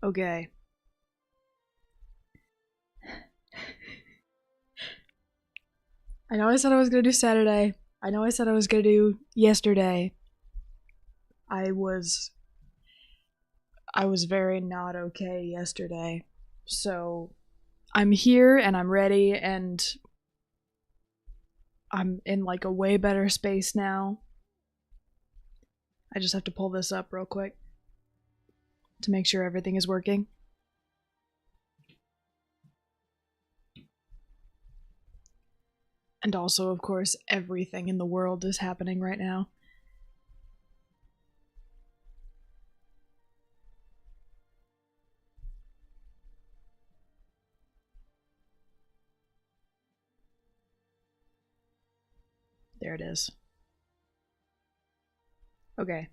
Okay. I know I said I was gonna do Saturday. I know I said I was gonna do yesterday. I was I was very not okay yesterday. So I'm here and I'm ready and I'm in like a way better space now. I just have to pull this up real quick to make sure everything is working. And also, of course, everything in the world is happening right now. There it is. Okay.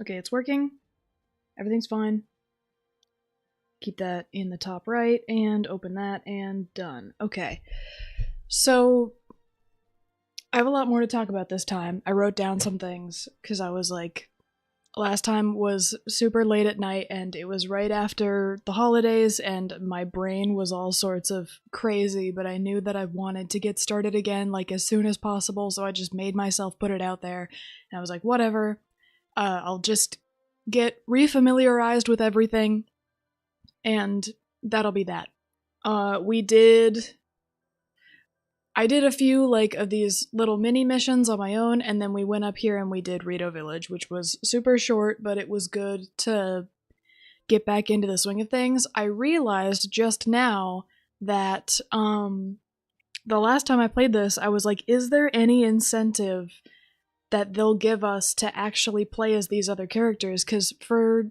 Okay, it's working. Everything's fine. Keep that in the top right and open that and done. Okay. So I have a lot more to talk about this time. I wrote down some things because I was like, last time was super late at night and it was right after the holidays and my brain was all sorts of crazy, but I knew that I wanted to get started again like as soon as possible, so I just made myself put it out there and I was like, whatever, I'll just get refamiliarized with everything and that'll be that. I did a few like of these little mini missions on my own, and then we went up here and we did Rito Village, which was super short, but it was good to get back into the swing of things. I realized just now that the last time I played this, I was like, is there any incentive that they'll give us to actually play as these other characters? Because for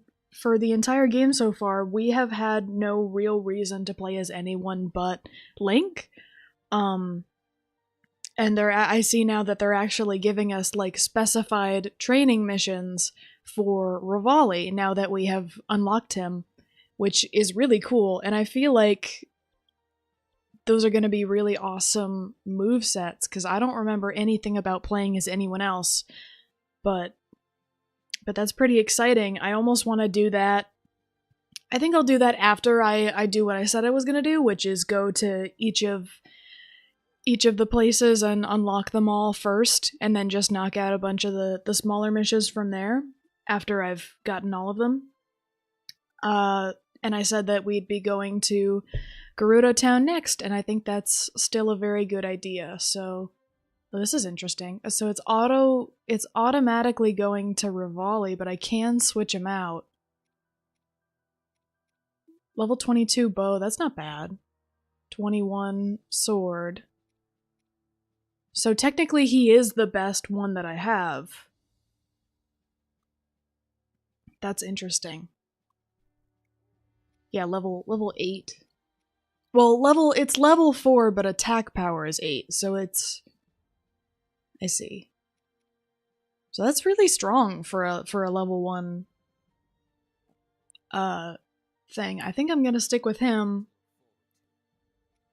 the entire game so far, we have had no real reason to play as anyone but Link. And I see now that they're actually giving us like specified training missions for Rivali now that we have unlocked him, which is really cool. And I feel like those are going to be really awesome move sets because I don't remember anything about playing as anyone else, but that's pretty exciting. I almost want to do that. I think I'll do that after I do what I said I was going to do, which is go to each of the places and unlock them all first, and then just knock out a bunch of the smaller missions from there after I've gotten all of them. And I said that we'd be going to Gerudo Town next, and I think that's still a very good idea. So well, this is interesting. So it's automatically going to Rivali, but I can switch him out. Level 22 bow, that's not bad. 21 sword. So technically he is the best one that I have. That's interesting. Yeah, level 8. Well, it's level 4, but attack power is 8, so it's I see. So that's really strong for a level 1 thing. I think I'm going to stick with him.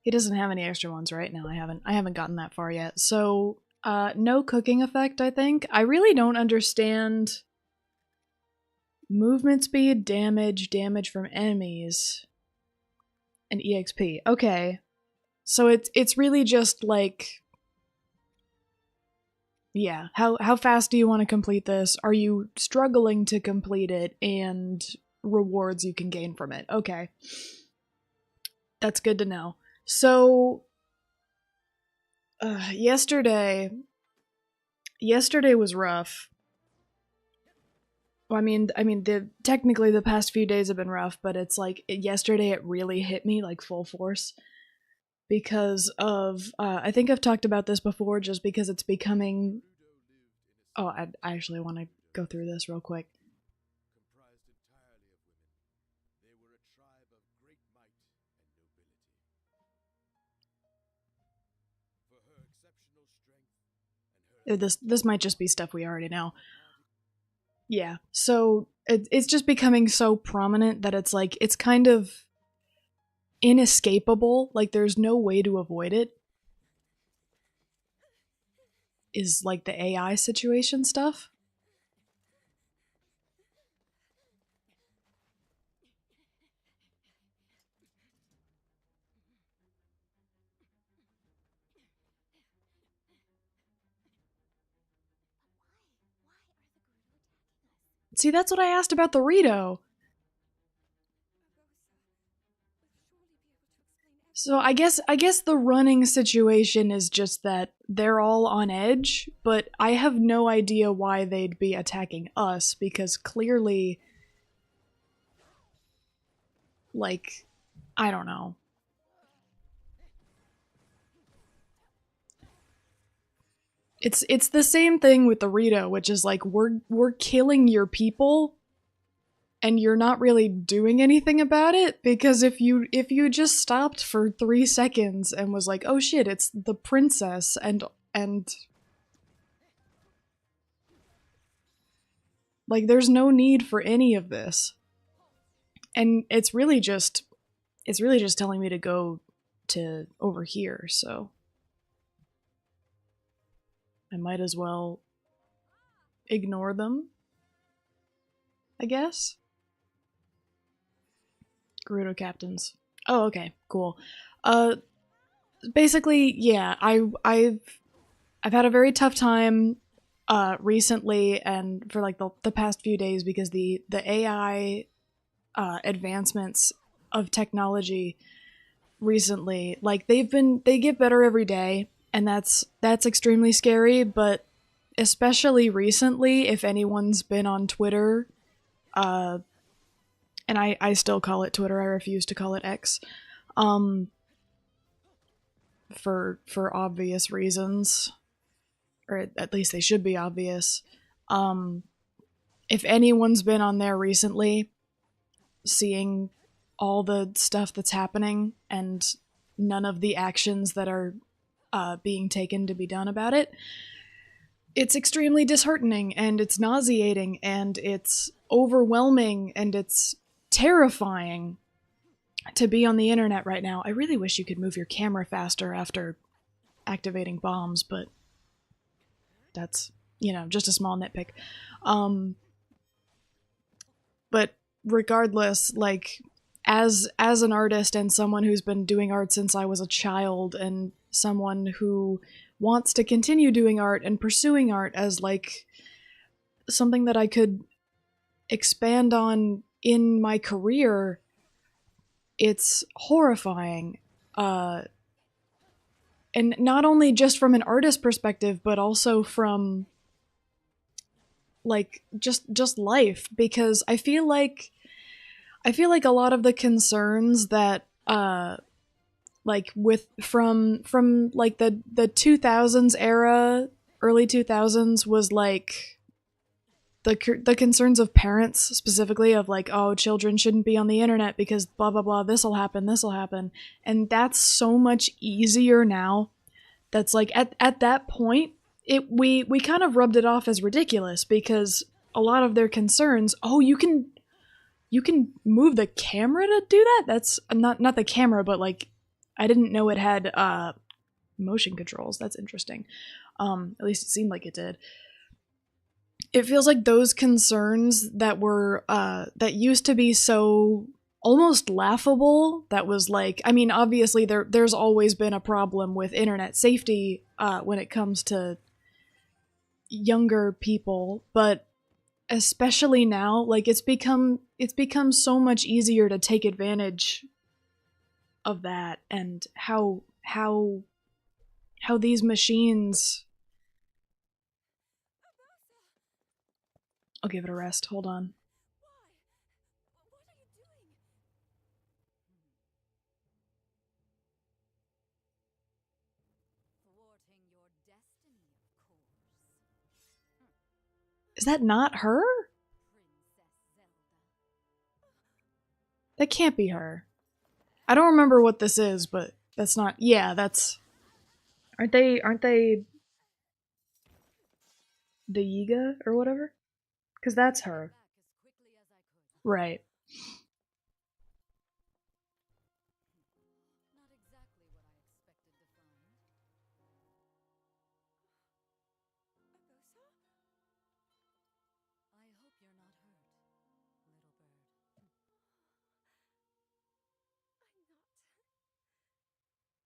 He doesn't have any extra ones right now. I haven't gotten that far yet. So, no cooking effect, I think. I really don't understand movement speed, damage from enemies, and EXP. Okay. So it's really just like, yeah, how fast do you want to complete this? Are you struggling to complete it, and rewards you can gain from it? Okay. That's good to know. So yesterday was rough. Well, technically the past few days have been rough, but it's like yesterday it really hit me like full force because of I think I've talked about this before, just because it's becoming. Oh, I actually want to go through this real quick. This might just be stuff we already know. Yeah, so it's just becoming so prominent that it's like it's kind of inescapable. Like there's no way to avoid it. Is like the AI situation stuff. See, that's what I asked about the Rito. So I guess the running situation is just that they're all on edge, but I have no idea why they'd be attacking us because clearly, like, I don't know. It's the same thing with the Rito, which is like we're killing your people and you're not really doing anything about it because if you just stopped for 3 seconds and was like, "Oh shit, it's the princess," and like there's no need for any of this. And it's really just telling me to go to over here, so I might as well ignore them, I guess. Gerudo captains. Oh, okay, cool. Uh basically, yeah, I've had a very tough time recently and for like the past few days because the AI advancements of technology recently, like they get better every day, and that's extremely scary, but especially recently, if anyone's been on Twitter, uh and I still call it Twitter, I refuse to call it X, um for obvious reasons, or at least they should be obvious. um if anyone's been on there recently, seeing all the stuff that's happening and none of the actions that are being taken to be done about it, it's extremely disheartening and it's nauseating and it's overwhelming and it's terrifying to be on the internet right now. I really wish you could move your camera faster after activating bombs, but that's, just a small nitpick. Um, but regardless, like as an artist and someone who's been doing art since I was a child and someone who wants to continue doing art and pursuing art as like something that I could expand on in my career, it's horrifying. And not only just from an artist perspective, but also from like just life, because I feel like a lot of the concerns that like with from like the 2000s era, early 2000s, was like the concerns of parents specifically, of like, oh, children shouldn't be on the internet because blah blah blah, this'll happen, and that's so much easier now. That's like at that point, we kind of rubbed it off as ridiculous because a lot of their concerns, oh, you can move the camera to do that. That's not the camera, but like I didn't know it had motion controls. That's interesting. At least it seemed like it did. It feels like those concerns that were that used to be so almost laughable, that was like, I mean, obviously there's always been a problem with internet safety when it comes to younger people, but especially now, like it's become so much easier to take advantage of that, and how these machines. I'll give it a rest. Hold on. Is that not her? That can't be her. I don't remember what this is, but that's not. Yeah, that's. Aren't they the Yiga or whatever? Because that's her. Right.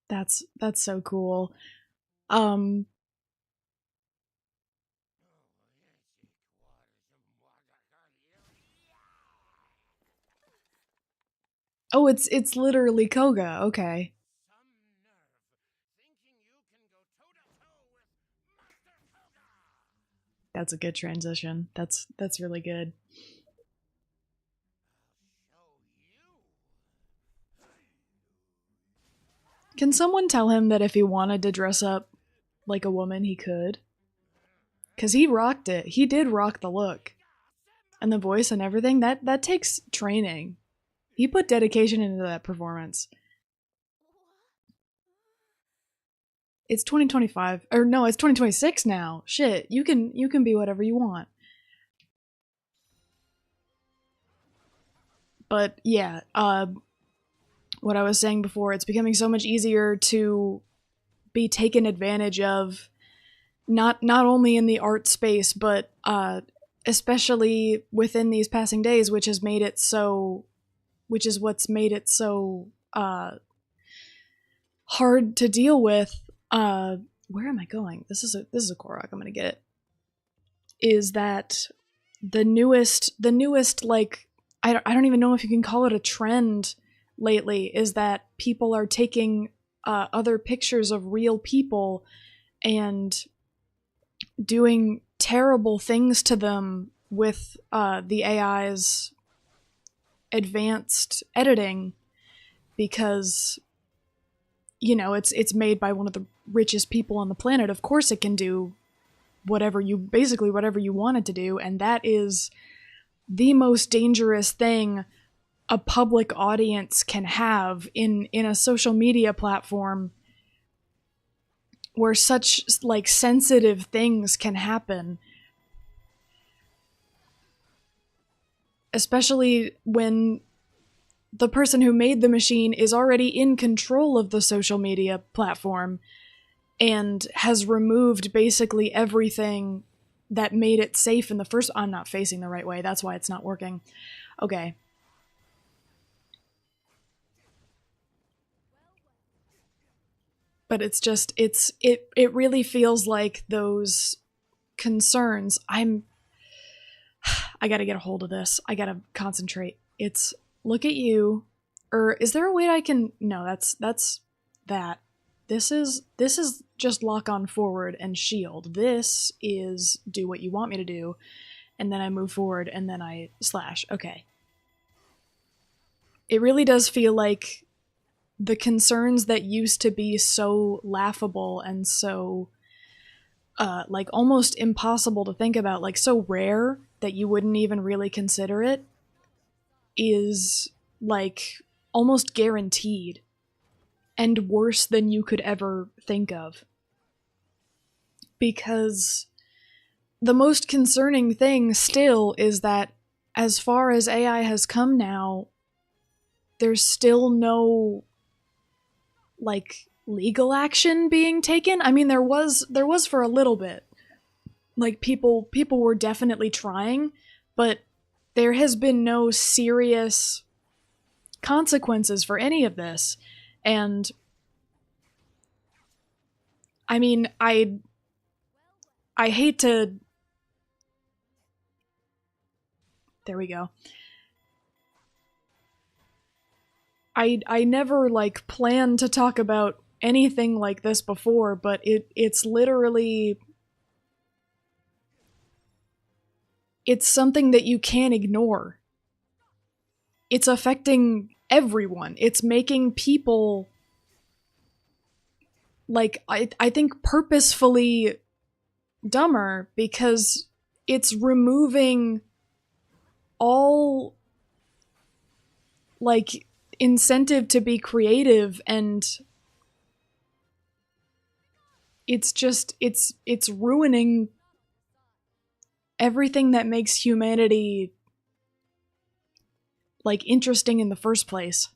That's so cool. Um Oh, it's literally Koga. Okay. That's a good transition. That's really good. Can someone tell him that if he wanted to dress up like a woman, he could? Cuz he rocked it. He did rock the look and the voice and everything. That takes training. He put dedication into that performance. It's 2025 or no, it's 2026 now. Shit, you can be whatever you want. But yeah, what I was saying before, it's becoming so much easier to be taken advantage of, not only in the art space, but especially within these passing days, which is what's made it so hard to deal with. Where am I going? This is a Korok. I'm gonna get it. Is that the newest like I don't even know if you can call it a trend lately, is that people are taking other pictures of real people and doing terrible things to them with the AI's advanced editing, because it's made by one of the richest people on the planet. Of course it can do whatever you want it to do, and that is the most dangerous thing a public audience can have in a social media platform where such like sensitive things can happen, especially when the person who made the machine is already in control of the social media platform and has removed basically everything that made it safe in the first. I'm not facing the right way, that's why it's not working. Okay. But it really feels like those concerns. I gotta get a hold of this. I gotta concentrate. It's look at you. Or is there a way I can? No, that's that. This is just lock on forward and shield. This is do what you want me to do, and then I move forward and then I slash. Okay. It really does feel like the concerns that used to be so laughable and so like almost impossible to think about, like so rare that you wouldn't even really consider it, is like almost guaranteed and worse than you could ever think of. Because the most concerning thing still is that as far as AI has come now, there's still no like legal action being taken. I mean, there was for a little bit. Like people were definitely trying, but there has been no serious consequences for any of this. And I mean, I hate to. There we go. I never like planned to talk about anything like this before, but it's literally, it's something that you can't ignore. It's affecting everyone. It's making people like I think purposefully dumber, because it's removing all like incentive to be creative, and it's ruining everything that makes humanity like interesting in the first place.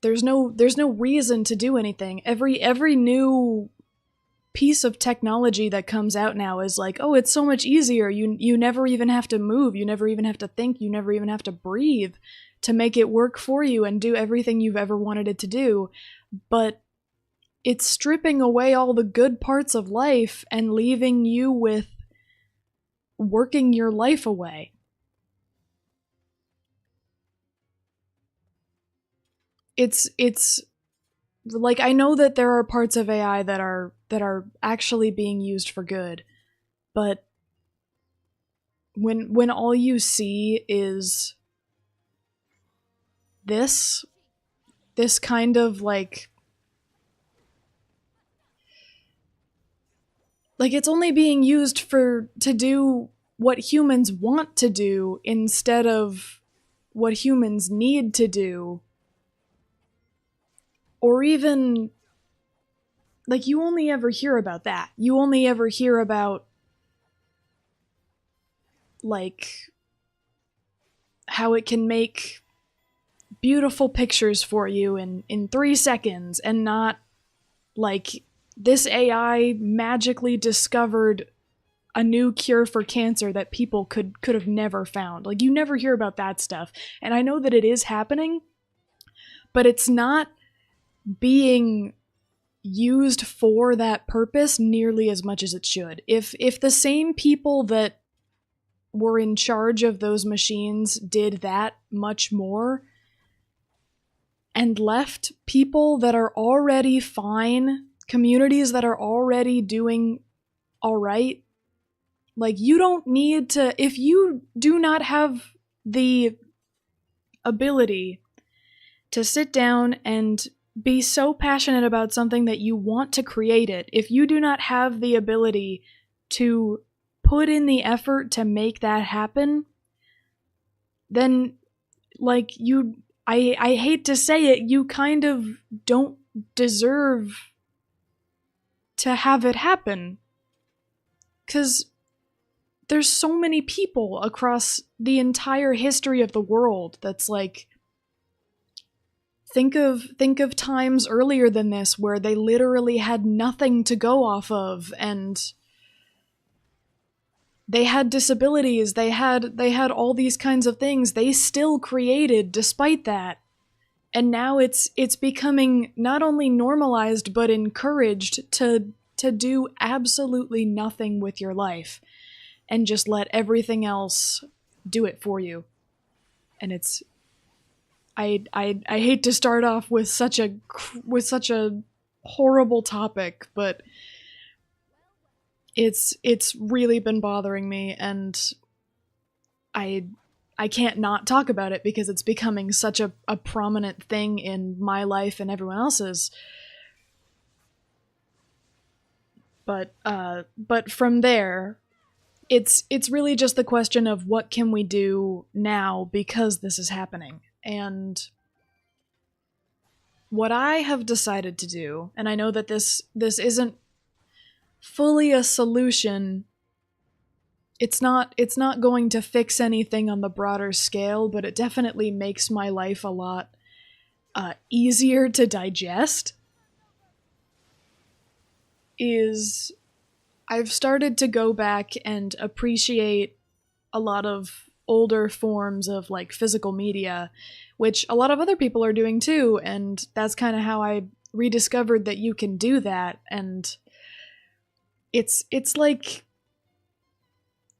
There's no reason to do anything. Every new piece of technology that comes out now is like, oh, it's so much easier. You never even have to move. You never even have to think. You never even have to breathe to make it work for you and do everything you've ever wanted it to do. But it's stripping away all the good parts of life and leaving you with working your life away. it's like, I know that there are parts of AI that are actually being used for good, but when all you see is this kind of like it's only being used to do what humans want to do instead of what humans need to do, or even like, you only ever hear about that. You only ever hear about like how it can make beautiful pictures for you in 3 seconds, and not like this AI magically discovered a new cure for cancer that people could have never found. Like, you never hear about that stuff. And I know that it is happening, but it's not being used for that purpose nearly as much as it should. If the same people that were in charge of those machines did that much more, and left people that are already fine, communities that are already doing all right, like, you don't need to, if you do not have the ability to sit down and be so passionate about something that you want to create it, if you do not have the ability to put in the effort to make that happen, then, like, I hate to say it, you kind of don't deserve to have it happen. 'Cause there's so many people across the entire history of the world that's like, think of times earlier than this where they literally had nothing to go off of, and they had disabilities, they had all these kinds of things they still created despite that. And now it's becoming not only normalized but encouraged to do absolutely nothing with your life and just let everything else do it for you. And it's I hate to start off with such a horrible topic, but it's really been bothering me, and I can't not talk about it because it's becoming such a prominent thing in my life and everyone else's. But from there, it's really just the question of what can we do now because this is happening. And what I have decided to do, and I know that this isn't fully a solution, it's not going to fix anything on the broader scale, but it definitely makes my life a lot easier to digest, is I've started to go back and appreciate a lot of older forms of like physical media, which a lot of other people are doing too, and that's kind of how I rediscovered that you can do that. And it's like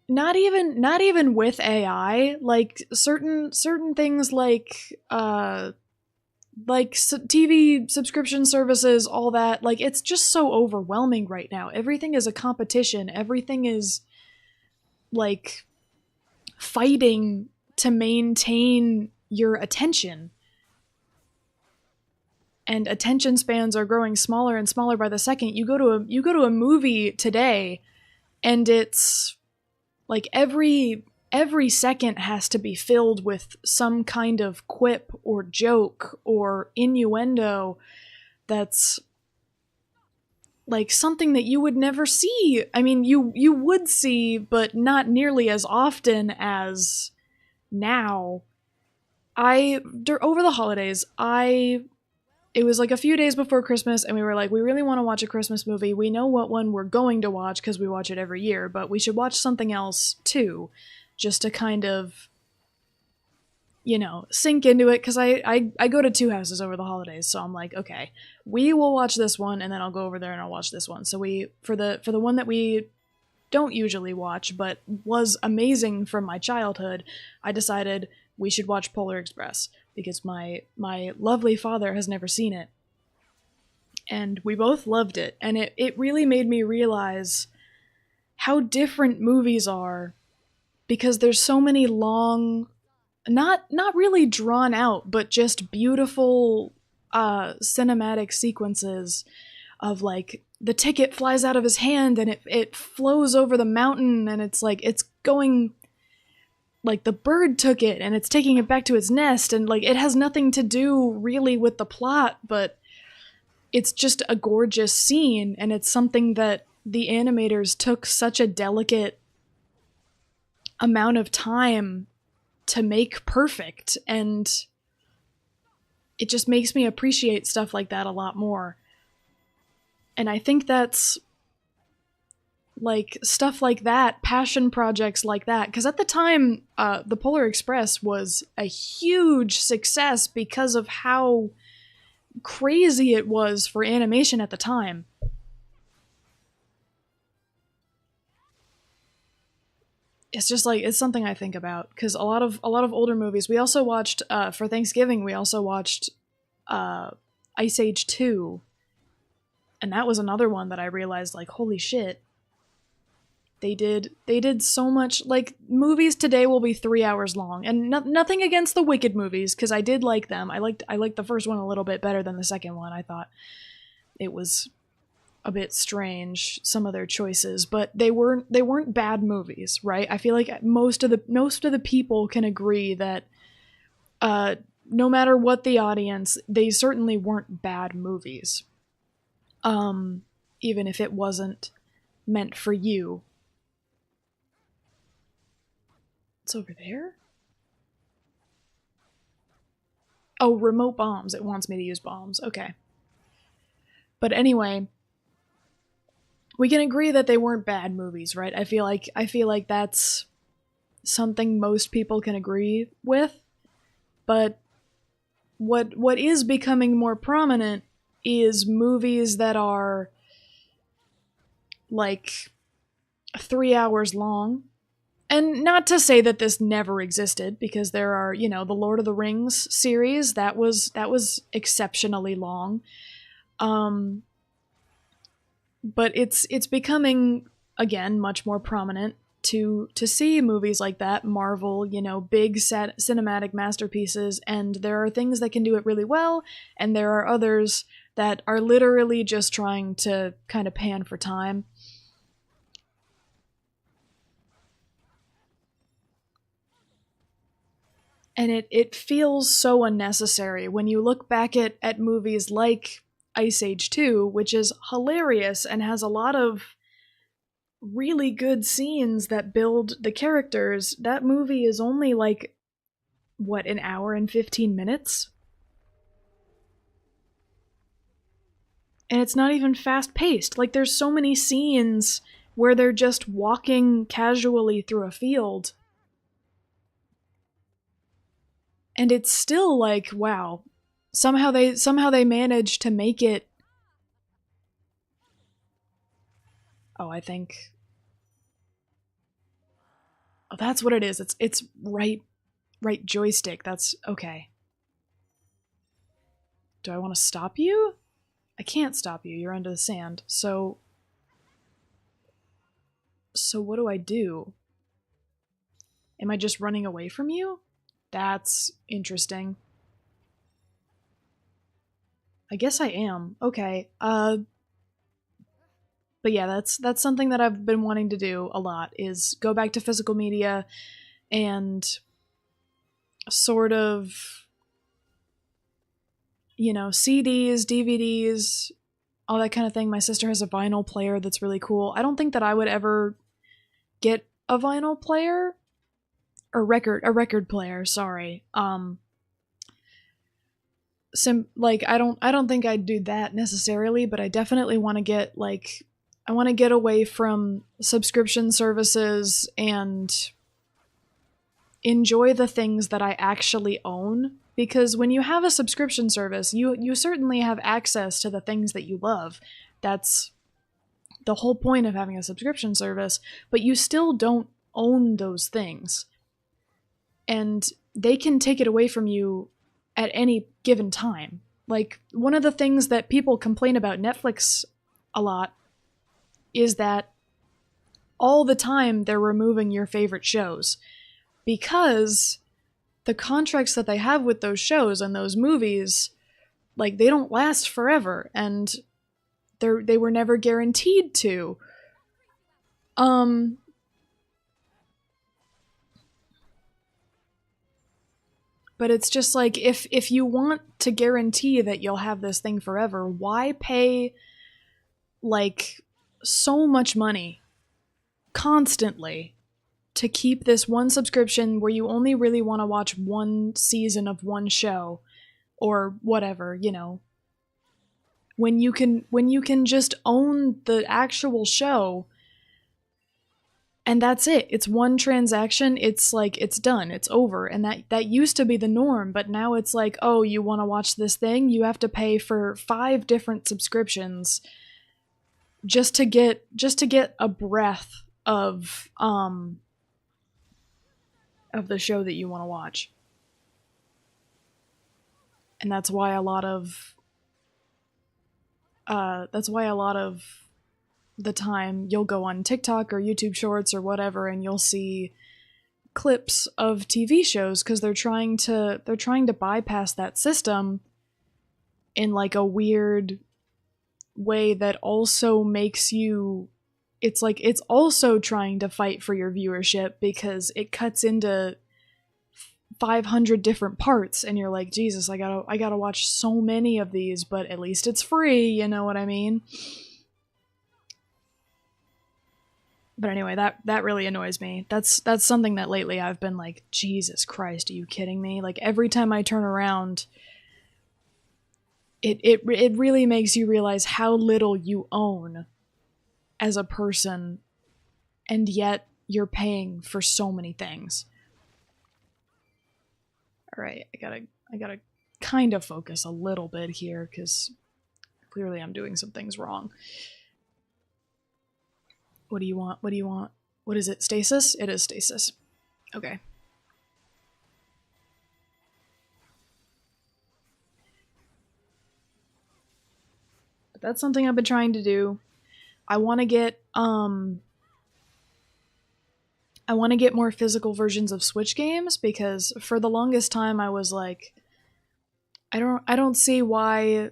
not even with AI, like certain things like TV subscription services, all that, like, it's just so overwhelming right now. Everything is a competition. Everything is like fighting to maintain your attention. And attention spans are growing smaller and smaller by the second. You go to a movie today, and it's like every second has to be filled with some kind of quip or joke or innuendo that's like something that you would never see. I mean, you would see, but not nearly as often as now. Over the holidays, it was like a few days before Christmas, and we were like, we really want to watch a Christmas movie. We know what one we're going to watch because we watch it every year, but we should watch something else too, just to kind of, sink into it. Because I go to 2 houses over the holidays, so I'm like, okay, we will watch this one, and then I'll go over there and I'll watch this one. So for the one that we don't usually watch, but was amazing from my childhood, I decided we should watch Polar Express. because my lovely father has never seen it. And we both loved it, and it really made me realize how different movies are, because there's so many long, not really drawn out, but just beautiful cinematic sequences of like the ticket flies out of his hand and it flows over the mountain, and it's like it's going like the bird took it and it's taking it back to its nest, and like it has nothing to do really with the plot, but it's just a gorgeous scene, and it's something that the animators took such a delicate amount of time to make perfect, and it just makes me appreciate stuff like that a lot more. And I think that's like stuff like that, passion projects like that, because at the time the Polar Express was a huge success because of how crazy it was for animation at the time. It's just like, it's something I think about, because a lot of older movies we also watched for Thanksgiving. We also watched Ice Age 2, and that was another one that I realized, like, holy shit, they did so much. Like, movies today will be 3 hours long, and nothing against the Wicked movies, because I did like them. I liked the first one a little bit better than the second one. I thought it was a bit strange, some of their choices, but they weren't bad movies, right? I feel like most of the people can agree that no matter what the audience, they certainly weren't bad movies. Even if it wasn't meant for you. It's over there? Oh, remote bombs. It wants me to use bombs. Okay. But anyway, we can agree that they weren't bad movies, right? I feel like that's something most people can agree with. But what is becoming more prominent is movies that are like 3 hours long. And not to say that this never existed, because there are, the Lord of the Rings series that was exceptionally long. But it's becoming, again, much more prominent to see movies like that, Marvel, big cinematic masterpieces, and there are things that can do it really well, and there are others that are literally just trying to kind of pan for time. And it feels so unnecessary when you look back at movies like Ice Age 2, which is hilarious and has a lot of really good scenes that build the characters. That movie is only like, what, an hour and 15 minutes? And it's not even fast-paced. Like, there's so many scenes where they're just walking casually through a field. And it's still like, wow, somehow they managed to make it. Oh, I think. Oh, that's what it is. It's right joystick. That's okay. Do I want to stop you? I can't stop you. You're under the sand. So what do I do? Am I just running away from you? That's interesting. I guess I am. Okay. But yeah, that's something that I've been wanting to do a lot, is go back to physical media and sort of, CDs, DVDs, all that kind of thing. My sister has a vinyl player that's really cool. I don't think that I would ever get a vinyl player. A record player, sorry. I don't think I'd do that necessarily, but I definitely want to get I want to get away from subscription services and enjoy the things that I actually own, because when you have a subscription service, you certainly have access to the things that you love. That's the whole point of having a subscription service, but you still don't own those things. And they can take it away from you at any given time. Like, one of the things that people complain about Netflix a lot is that all the time they're removing your favorite shows, because the contracts that they have with those shows and those movies, like, they don't last forever, and they were never guaranteed to. But it's just like, if you want to guarantee that you'll have this thing forever, why pay like so much money constantly to keep this one subscription where you only really want to watch one season of one show or whatever, you know, when you can just own the actual show and that's it. It's one transaction. It's like, it's done. It's over. And that used to be the norm, but now it's like, oh, you want to watch this thing? You have to pay for 5 different subscriptions just to get a breath of the show that you want to watch. And that's why a lot of the time you'll go on TikTok or YouTube Shorts or whatever and you'll see clips of TV shows because they're trying to bypass that system in like a weird way that also makes you, it's like it's also trying to fight for your viewership because it cuts into 500 different parts and you're like, Jesus, I gotta watch so many of these, but at least it's free, you know what I mean? But anyway, that really annoys me. That's something that lately I've been like, Jesus Christ, are you kidding me? Like, every time I turn around, it really makes you realize how little you own as a person, and yet you're paying for so many things. All right, I gotta kind of focus a little bit here because clearly I'm doing some things wrong. What do you want? What do you want? What is it? Stasis? It is stasis. Okay. But that's something I've been trying to do. I want to get more physical versions of Switch games because for the longest time I was like, I don't see why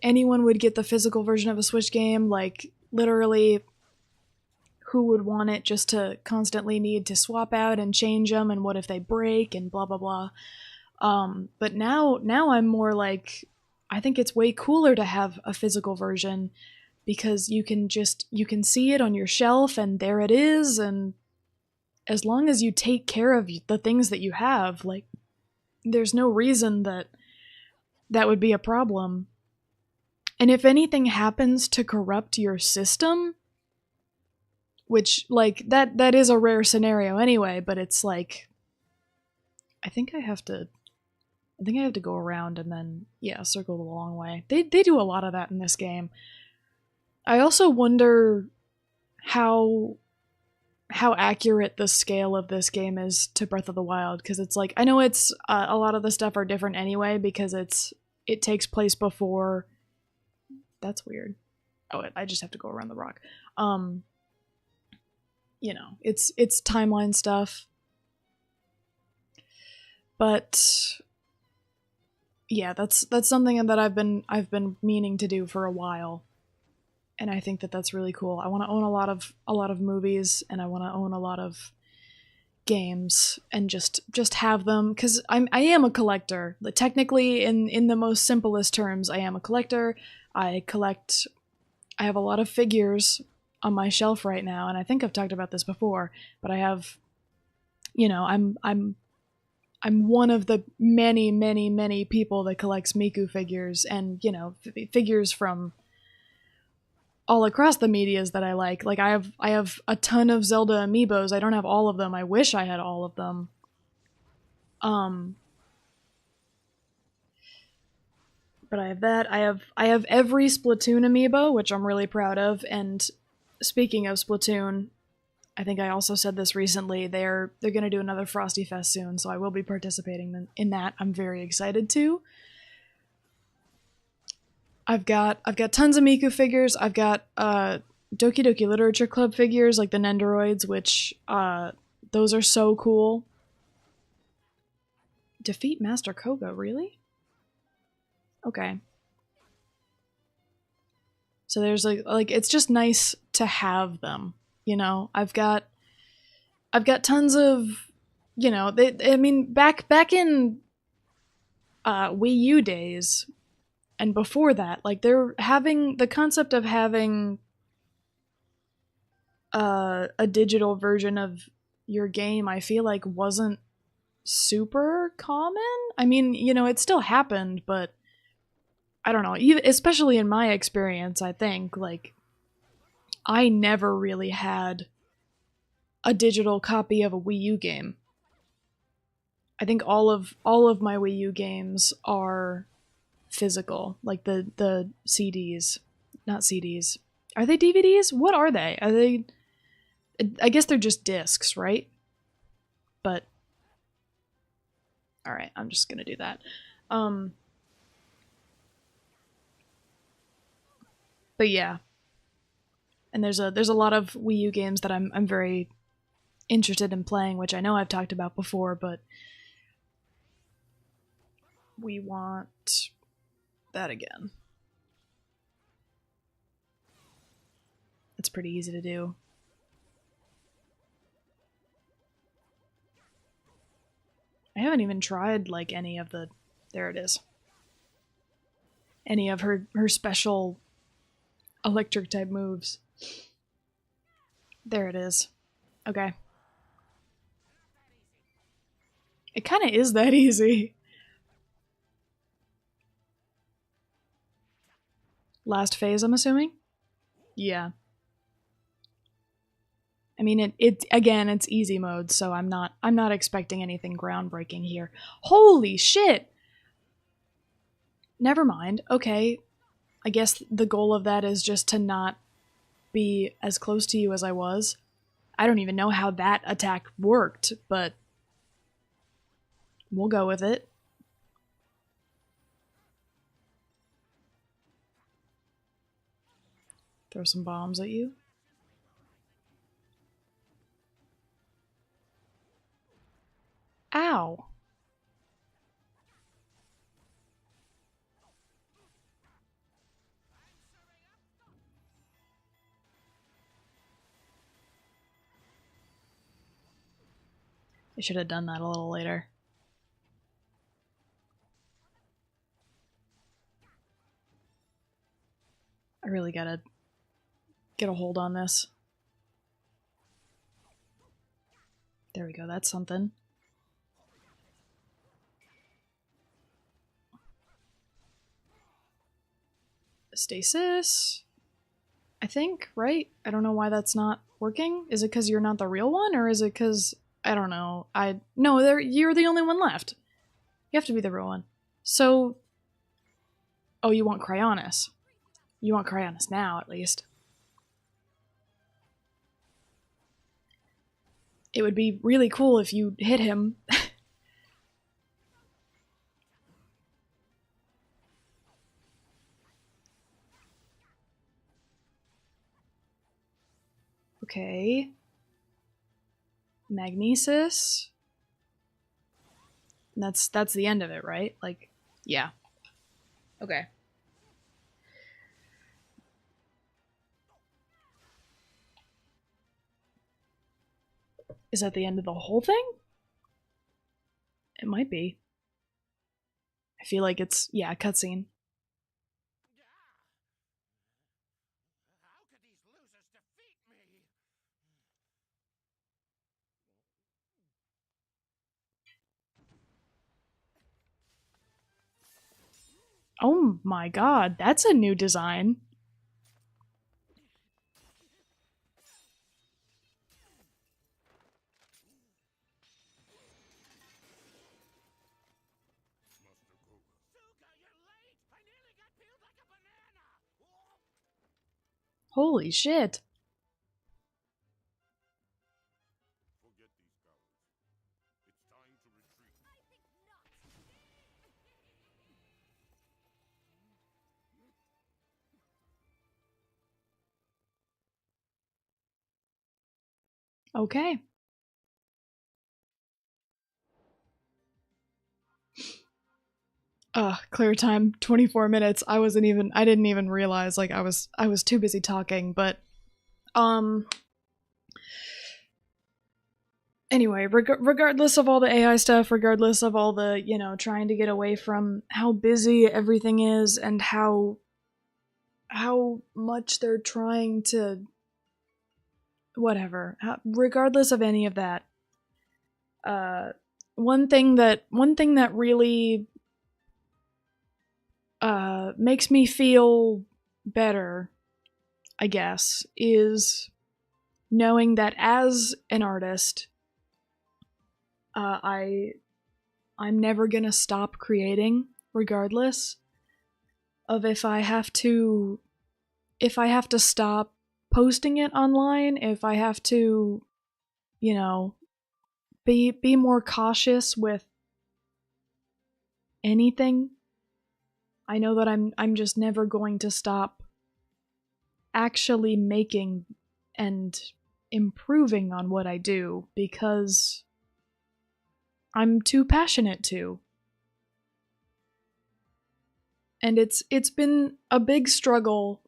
anyone would get the physical version of a Switch game. Like, literally, who would want it just to constantly need to swap out and change them, and what if they break and blah blah blah. But now I'm more like, I think it's way cooler to have a physical version because you can see it on your shelf and there it is, and as long as you take care of the things that you have, like, there's no reason that would be a problem. And if anything happens to corrupt your system, which, like, that is a rare scenario anyway, but it's like, I think I have to go around and then, yeah, circle the long way. They do a lot of that in this game. I also wonder how accurate the scale of this game is to Breath of the Wild, because it's like, I know it's a lot of the stuff are different anyway because it takes place before. That's weird. Oh, I just have to go around the rock. You know, it's timeline stuff. But yeah, that's something that I've been meaning to do for a while. And I think that that's really cool. I want to own a lot of movies, and I want to own a lot of games, and just have them, because I am a collector. Like, technically, in the most simplest terms, I am a collector. I have a lot of figures on my shelf right now, and I think I've talked about this before, but I have, you know, I'm one of the many people that collects Miku figures, and, you know, figures from all across the medias that I like. Like, I have a ton of Zelda amiibos. I don't have all of them. I wish I had all of them. But I have that. I have every Splatoon amiibo, which I'm really proud of. And speaking of Splatoon, I think I also said this recently. They're going to do another Frosty Fest soon, so I will be participating in that. I'm very excited to. I've got tons of Miku figures. I've got Doki Doki Literature Club figures, like the Nendoroids, which those are so cool. Defeat Master Koga, really? Okay. So there's like it's just nice to have them, you know. I've got tons of, you know, I mean back in Wii U days and before that, like they're having the concept of having a digital version of your game, I feel like wasn't super common. I mean, you know, it still happened, but I don't know, especially in my experience, I think, like, I never really had a digital copy of a Wii U game. I think all of my Wii U games are physical, like the CDs, not CDs. Are they DVDs? What are they? Are they? I guess they're just discs, right? But all right, I'm just gonna do that. But yeah, and there's a lot of Wii U games that I'm very interested in playing, which I know I've talked about before, but we want that again. It's pretty easy to do. I haven't even tried like any of the, there it is, any of her special electric type moves. There it is. Okay. It kind of is that easy. Last phase, I'm assuming? Yeah. I mean, it again, it's easy mode, so I'm not expecting anything groundbreaking here. Holy shit! Never mind. Okay. I guess the goal of that is just to not be as close to you as I was. I don't even know how that attack worked, but we'll go with it. Throw some bombs at you. Ow. I should have done that a little later. I really gotta get a hold on this. There we go, that's something. Stasis, I think, right? I don't know why that's not working. Is it because you're not the real one, or is it because, I don't know. No, you're the only one left. You have to be the real one. So, oh, you want Cryonis. You want Cryonis now, at least. It would be really cool if you hit him. Okay. Magnesis. That's the end of it, right? Like, yeah. Okay. Is that the end of the whole thing? It might be. I feel like it's, yeah, cutscene. Oh my god, that's a new design. Holy shit. Okay. Clear time, 24 minutes. I didn't even realize, like, I was too busy talking, but, um, anyway, regardless of all the AI stuff, regardless of all the, trying to get away from how busy everything is and how much they're trying to, whatever, regardless of any of that, one thing that really makes me feel better, I guess, is knowing that as an artist, I'm never gonna stop creating, regardless of if I have to stop posting it online, if I have to, you know, be more cautious with anything. I know that I'm just never going to stop actually making and improving on what I do because I'm too passionate to. And it's been a big struggle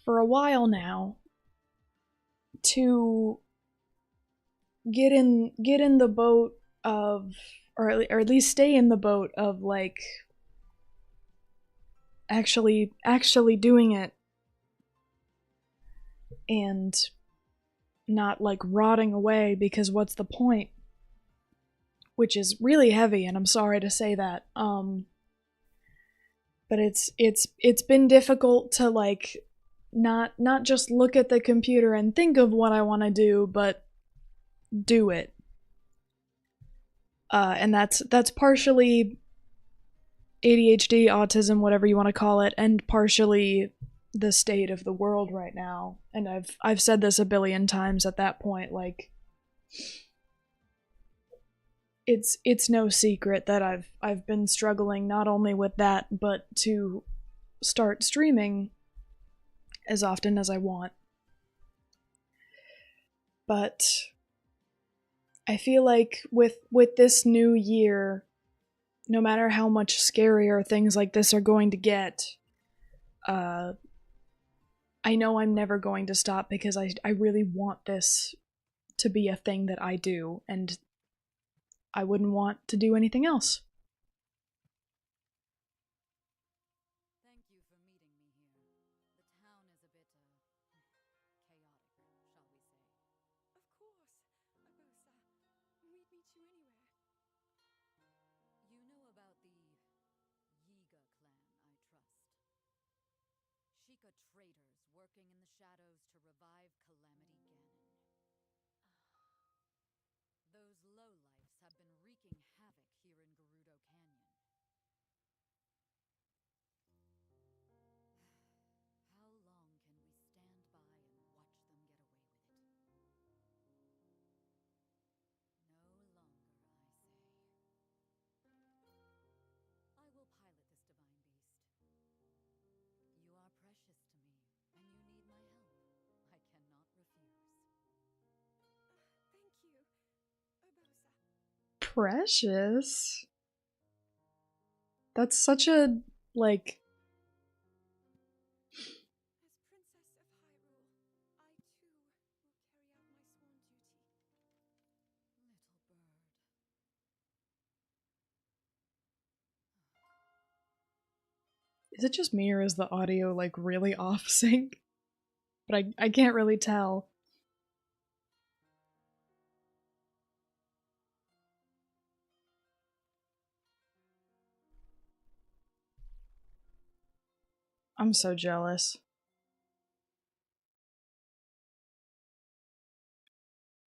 for a while now to get in the boat of or at least stay in the boat of like actually doing it and not like rotting away, because what's the point? Which is really heavy, and I'm sorry to say that. But it's been difficult to like not just look at the computer and think of what I want to do, but do it. And that's partially ADHD, autism, whatever you want to call it, and partially the state of the world right now. And I've said this a billion times at that point, like it's no secret that I've been struggling not only with that, but to start streaming as often as I want. But I feel like with this new year, no matter how much scarier things like this are going to get, I know I'm never going to stop because I really want this to be a thing that I do, and I wouldn't want to do anything else. Thank you for meeting me here. The town is a bit, chaotic, shall we say. Of course, Agosa. We'd meet you anywhere. You know about the Yiga clan, I trust. Sheikah traitors working in the shadows to revive Calamity Ganon. Those lowlifes have been wreaking havoc here in Gerudo Canyon. How long can we stand by and watch them get away with it? No longer, I say. I will pilot this divine beast. You are precious to me, and you need my help. I cannot refuse. Thank you, Agosa. Precious? That's such a, like, As Princess of Hyrule, I too will carry out my sworn duty. Little bird. is it just me or is the audio like really off sync? But I can't really tell. I'm so jealous.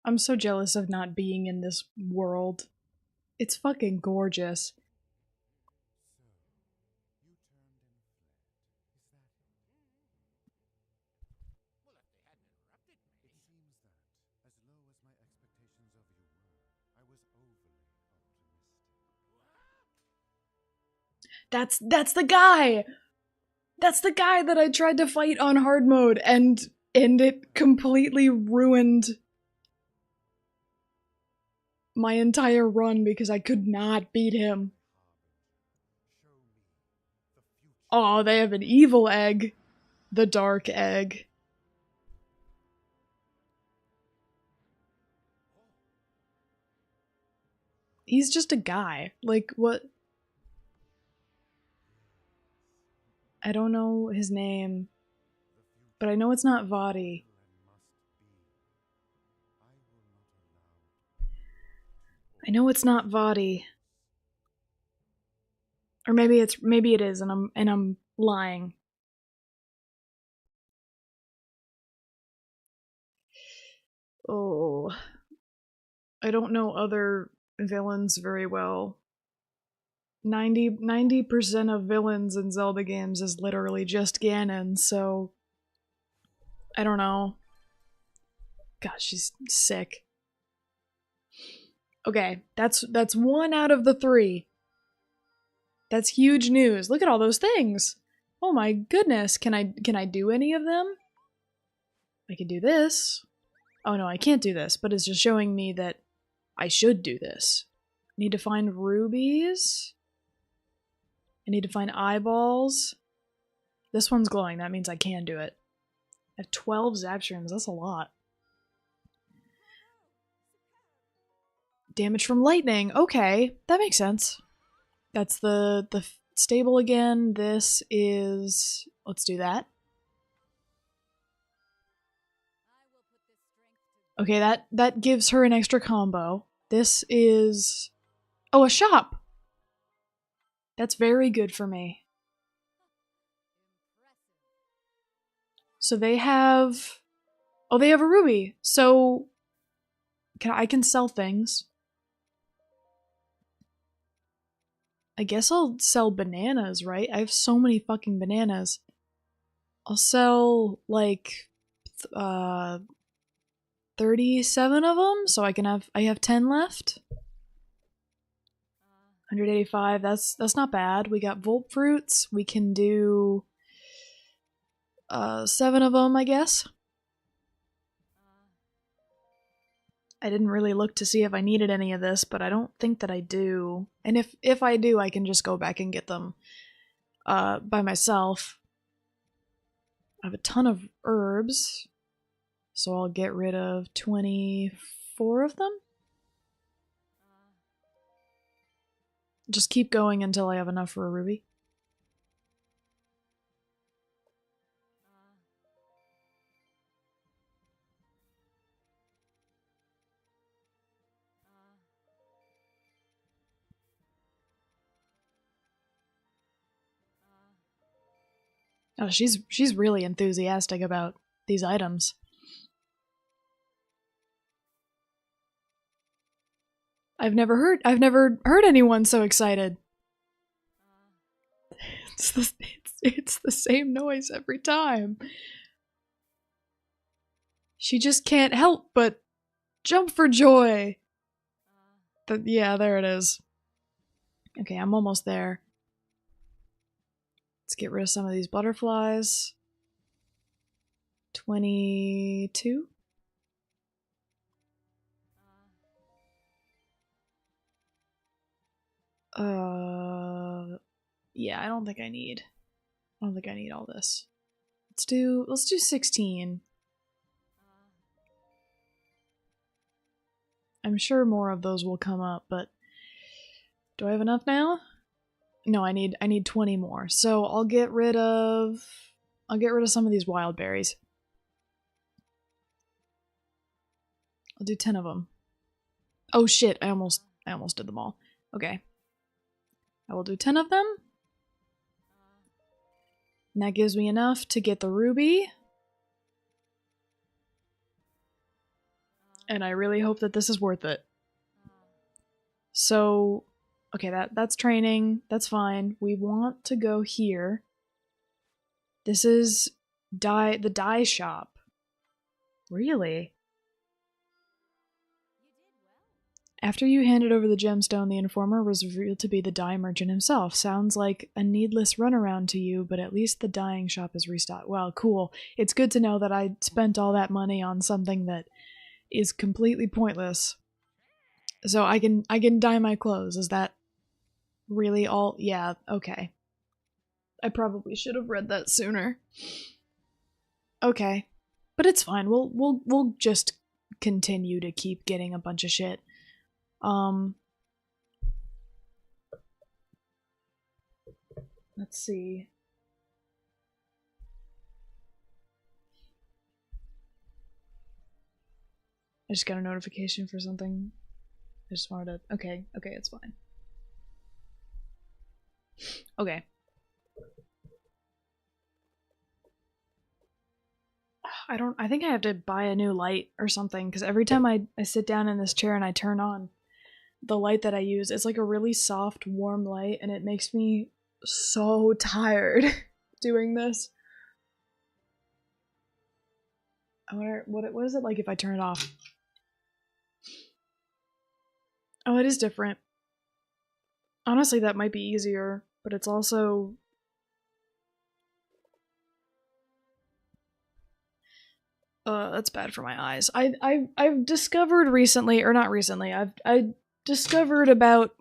I'm so jealous of not being in this world. It's fucking gorgeous. That's the guy. That's the guy that I tried to fight on hard mode, and And it completely ruined my entire run because I could not beat him. Oh, they have an evil egg. The dark egg. He's just a guy. Like, what? I don't know his name, but I know it's not Vadi. I know it's not Vadi. Or maybe it is, and I'm lying. Oh, I don't know other villains very well. 90% of villains in Zelda games is literally just Ganon, so I don't know. Gosh, she's sick. Okay, that's 1 out of the 3. That's huge news. Look at all those things. Oh my goodness, can I do any of them? I can do this. Oh no, I can't do this, but it's just showing me that I should do this. Need to find rubies. I need to find eyeballs. This one's glowing, that means I can do it. I have 12 Zapshrooms, that's a lot. Damage from lightning, okay, that makes sense. That's the stable again. This is... let's do that. Okay, that gives her an extra combo. This is... oh, a shop! That's very good for me. So they have... oh, they have a ruby. So I can sell things. I guess I'll sell bananas, right? I have so many fucking bananas. I'll sell, like, 37 of them, so I have 10 left. 185, that's not bad. We got Volt Fruits. We can do 7 of them, I guess. I didn't really look to see if I needed any of this, but I don't think that I do. And if I do, I can just go back and get them by myself. I have a ton of herbs, so I'll get rid of 24 of them. Just keep going until I have enough for a ruby. Oh, she's really enthusiastic about these items. I've never heard anyone so excited. It's the same noise every time. She just can't help but jump for joy. Yeah, there it is. Okay, I'm almost there. Let's get rid of some of these butterflies. 22. Yeah, I don't think I need all this. Let's do 16. I'm sure more of those will come up, but do I have enough now? No, I need 20 more. So I'll get rid of some of these wild berries. I'll do 10 of them. Oh shit, I almost did them all. Okay. I will do 10 of them. And that gives me enough to get the ruby. And I really hope that this is worth it. So, okay, that's training. That's fine. We want to go here. This is the dye shop. Really? After you handed over the gemstone, the informer was revealed to be the dye merchant himself. Sounds like a needless runaround to you, but at least the dyeing shop is restocked. Well, cool. It's good to know that I spent all that money on something that is completely pointless. So I can dye my clothes. Is that really all? Yeah, okay. I probably should have read that sooner. Okay. But it's fine. We'll just continue to keep getting a bunch of shit. Let's see. I just got a notification for something. I just wanted to... Okay, it's fine. Okay. I think I have to buy a new light or something, because every time I sit down in this chair and I turn on the light that I use, it's like a really soft, warm light, and it makes me so tired doing this. I wonder, what is it like if I turn it off? Oh, it is different. Honestly, that might be easier, but it's also... that's bad for my eyes. I've discovered recently, or not recently, I discovered about...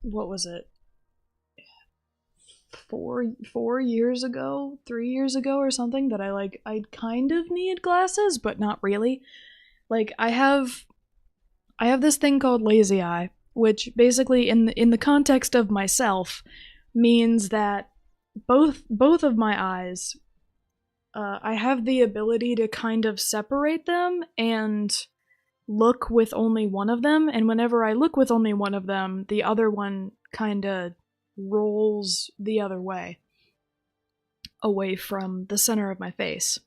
What was it? 4 years ago, 3 years ago or something, that I kind of need glasses, but not really. Like, I have this thing called lazy eye, which basically in the context of myself means that both of my eyes, I have the ability to kind of separate them and look with only one of them, and whenever I look with only one of them, the other one kind of rolls the other way, away from the center of my face.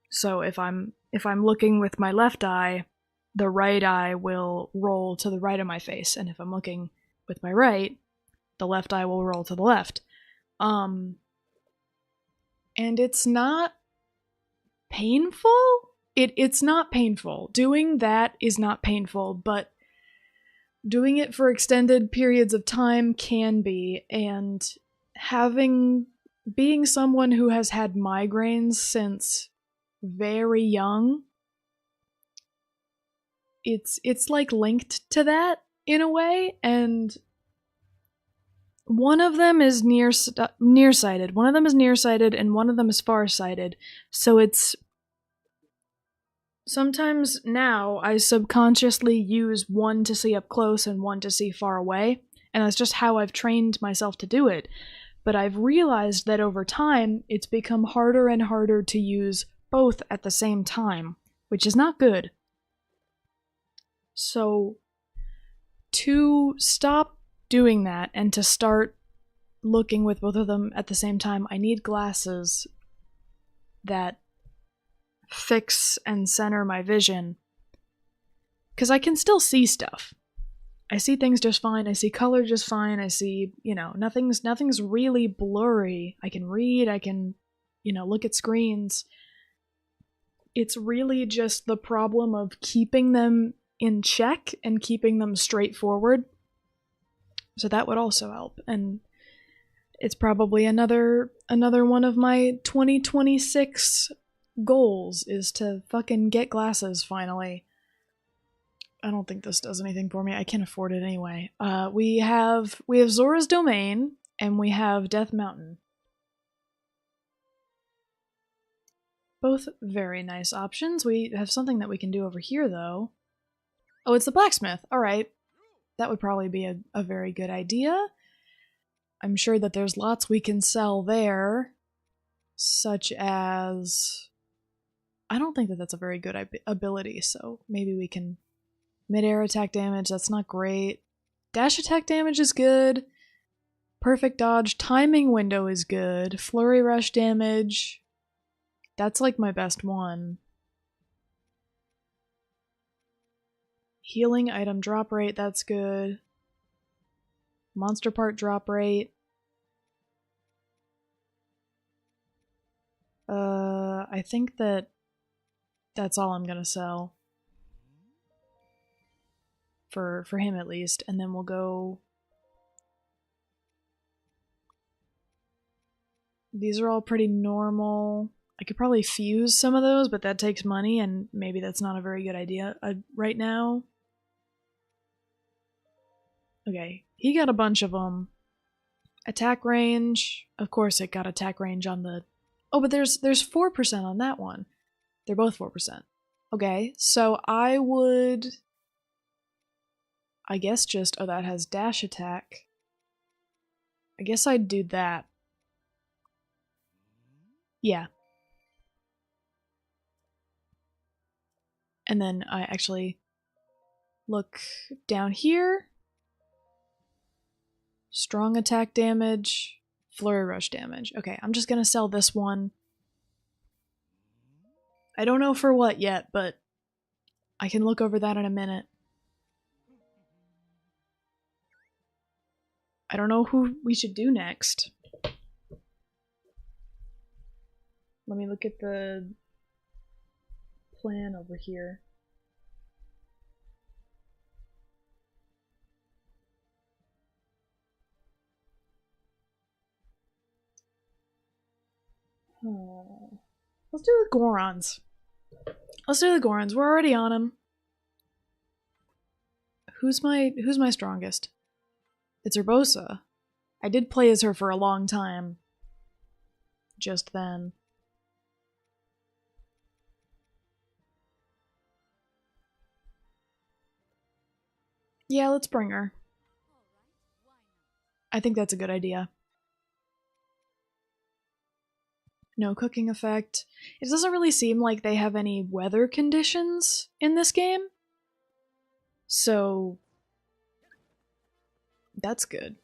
So if I'm looking with my left eye, the right eye will roll to the right of my face, and if I'm looking with my right, the left eye will roll to the left. And it's not painful. It's not painful. Doing that is not painful, but doing it for extended periods of time can be, and being someone who has had migraines since very young, it's like linked to that in a way, and one of them is nearsighted. One of them is nearsighted and one of them is farsighted. So it's sometimes now I subconsciously use one to see up close and one to see far away, and that's just how I've trained myself to do it. But I've realized that over time, it's become harder and harder to use both at the same time, which is not good. So, to stop doing that and to start looking with both of them at the same time, I need glasses that fix and center my vision, because I can still see stuff. I see things just fine. I see color just fine. I see, nothing's really blurry. I can read. I can, look at screens. It's really just the problem of keeping them in check and keeping them straightforward. So that would also help. And it's probably another one of my 2026 goals is to fucking get glasses finally. I don't think this does anything for me. I can't afford it anyway. We have Zora's Domain and we have Death Mountain. Both very nice options. We have something that we can do over here though. Oh, it's the blacksmith. All right. That would probably be a very good idea. I'm sure that there's lots we can sell there, such as... I don't think that that's a very good ability, so maybe we can... Mid-air attack damage, that's not great. Dash attack damage is good. Perfect dodge. Timing window is good. Flurry rush damage. That's like my best one. Healing item drop rate, that's good. Monster part drop rate. I think that's all I'm gonna sell. for him at least, and then we'll go. These are all pretty normal. I could probably fuse some of those, but that takes money, and maybe that's not a very good idea right now. Okay, he got a bunch of them. Attack range. Of course it got attack range on the... Oh, but there's 4% on that one. They're both 4%. Okay, so I would... I guess just... Oh, that has dash attack. I guess I'd do that. Yeah. And then I actually look down here. Strong attack damage, flurry rush damage. Okay, I'm just gonna sell this one. I don't know for what yet, but I can look over that in a minute. I don't know who we should do next. Let me look at the plan over here. Let's do the Gorons. We're already on him. Who's my strongest? It's Urbosa. I did play as her for a long time. Just then. Yeah, let's bring her. I think that's a good idea. No cooking effect. It doesn't really seem like they have any weather conditions in this game. So that's good.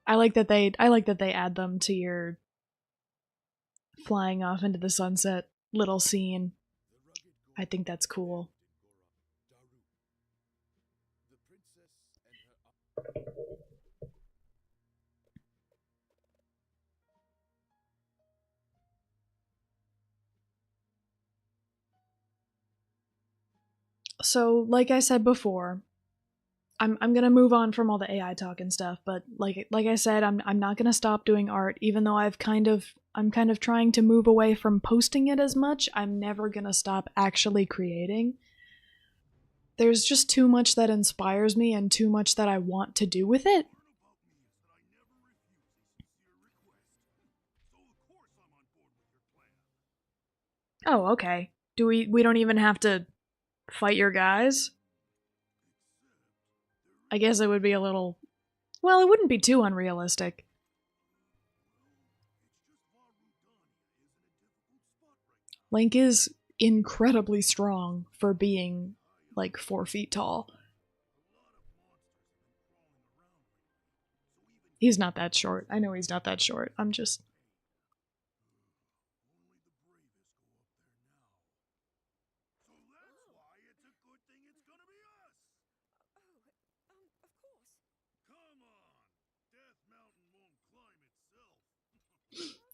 I like that they add them to your flying off into the sunset little scene. I think that's cool. So, like I said before, I'm gonna move on from all the AI talk and stuff, but like I said, I'm not gonna stop doing art, even though I'm kind of trying to move away from posting it as much. I'm never gonna stop actually creating. There's just too much that inspires me and too much that I want to do with it. Oh, okay. We don't even have to fight your guys? I guess it would be a little... Well, it wouldn't be too unrealistic. Link is incredibly strong for being, like, 4 feet tall. He's not that short. I know he's not that short. I'm just...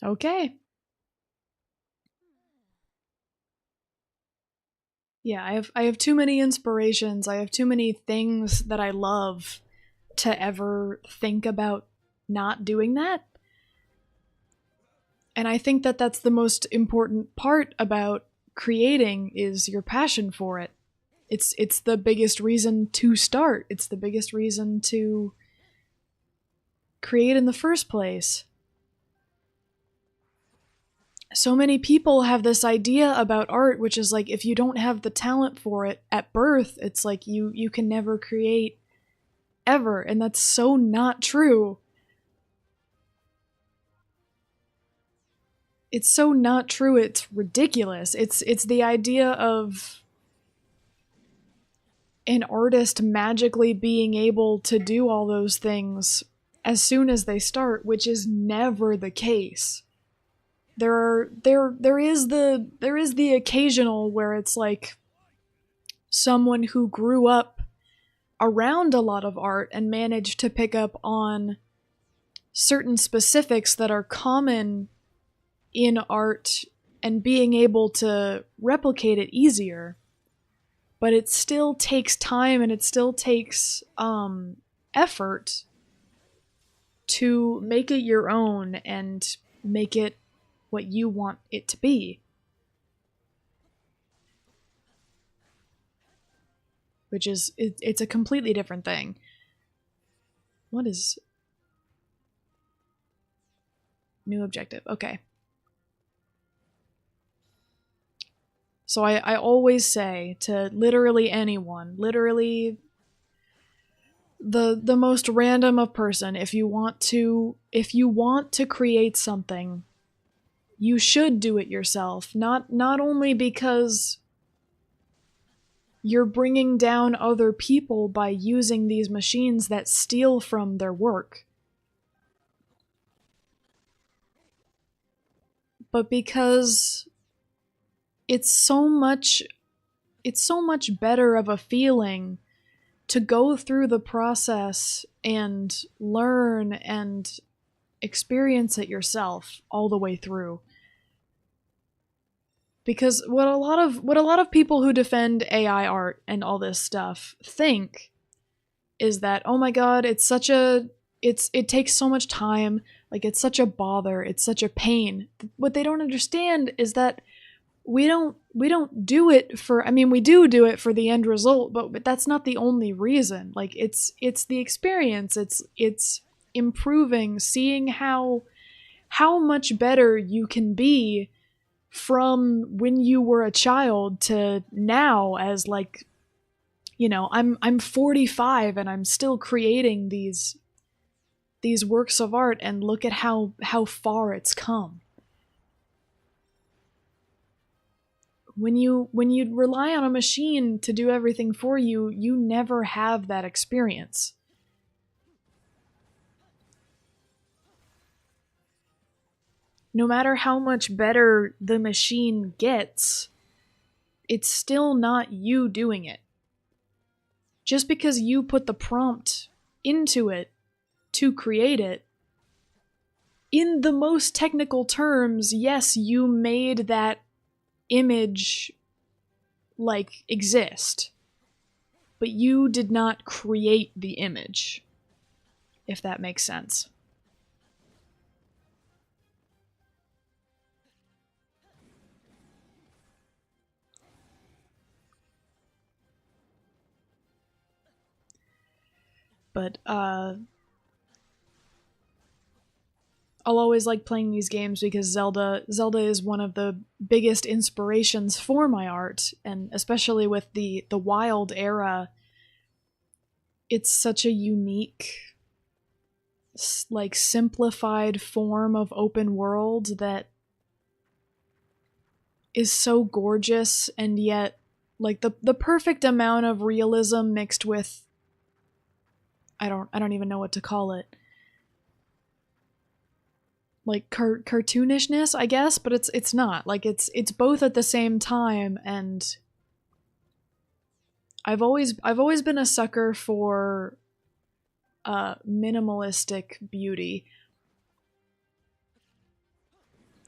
Okay. Yeah, I have too many inspirations. I have too many things that I love to ever think about not doing that. And I think that that's the most important part about creating is your passion for it. It's the biggest reason to start. It's the biggest reason to create in the first place. So many people have this idea about art, which is like, if you don't have the talent for it at birth, it's like you can never create ever. And that's so not true. It's so not true, it's ridiculous. It's the idea of an artist magically being able to do all those things as soon as they start, which is never the case. There is the occasional where it's like someone who grew up around a lot of art and managed to pick up on certain specifics that are common in art and being able to replicate it easier. but it still takes time and it still takes effort to make it your own and make it what you want it to be. Which is, it's a completely different thing. What is new objective? Okay. So I always say to literally anyone, literally the most random of person, if you want to create something, you should do it yourself. Not only because you're bringing down other people by using these machines that steal from their work, but because it's so much better of a feeling to go through the process and learn and experience it yourself all the way through. Because what a lot of people who defend AI art and all this stuff think is that, oh my god, it takes so much time, like it's such a bother, it's such a pain. What they don't understand is that we don't do it for, I mean, we do it for the end result, but that's not the only reason. Like it's the experience, it's improving, seeing how much better you can be from when you were a child to now as, like, you know, I'm 45 and I'm still creating these works of art, and look at how far it's come. When you rely on a machine to do everything for you, you never have that experience. No matter how much better the machine gets, it's still not you doing it. Just because you put the prompt into it to create it, in the most technical terms, yes, you made that image, like, exist. But you did not create the image, if that makes sense. But I'll always like playing these games because Zelda is one of the biggest inspirations for my art, and especially with the Wild era, it's such a unique, like, simplified form of open world that is so gorgeous, and yet, like, the perfect amount of realism mixed with, I don't even know what to call it, like cartoonishness, I guess, but it's not. Like, it's both at the same time, and I've always been a sucker for minimalistic beauty.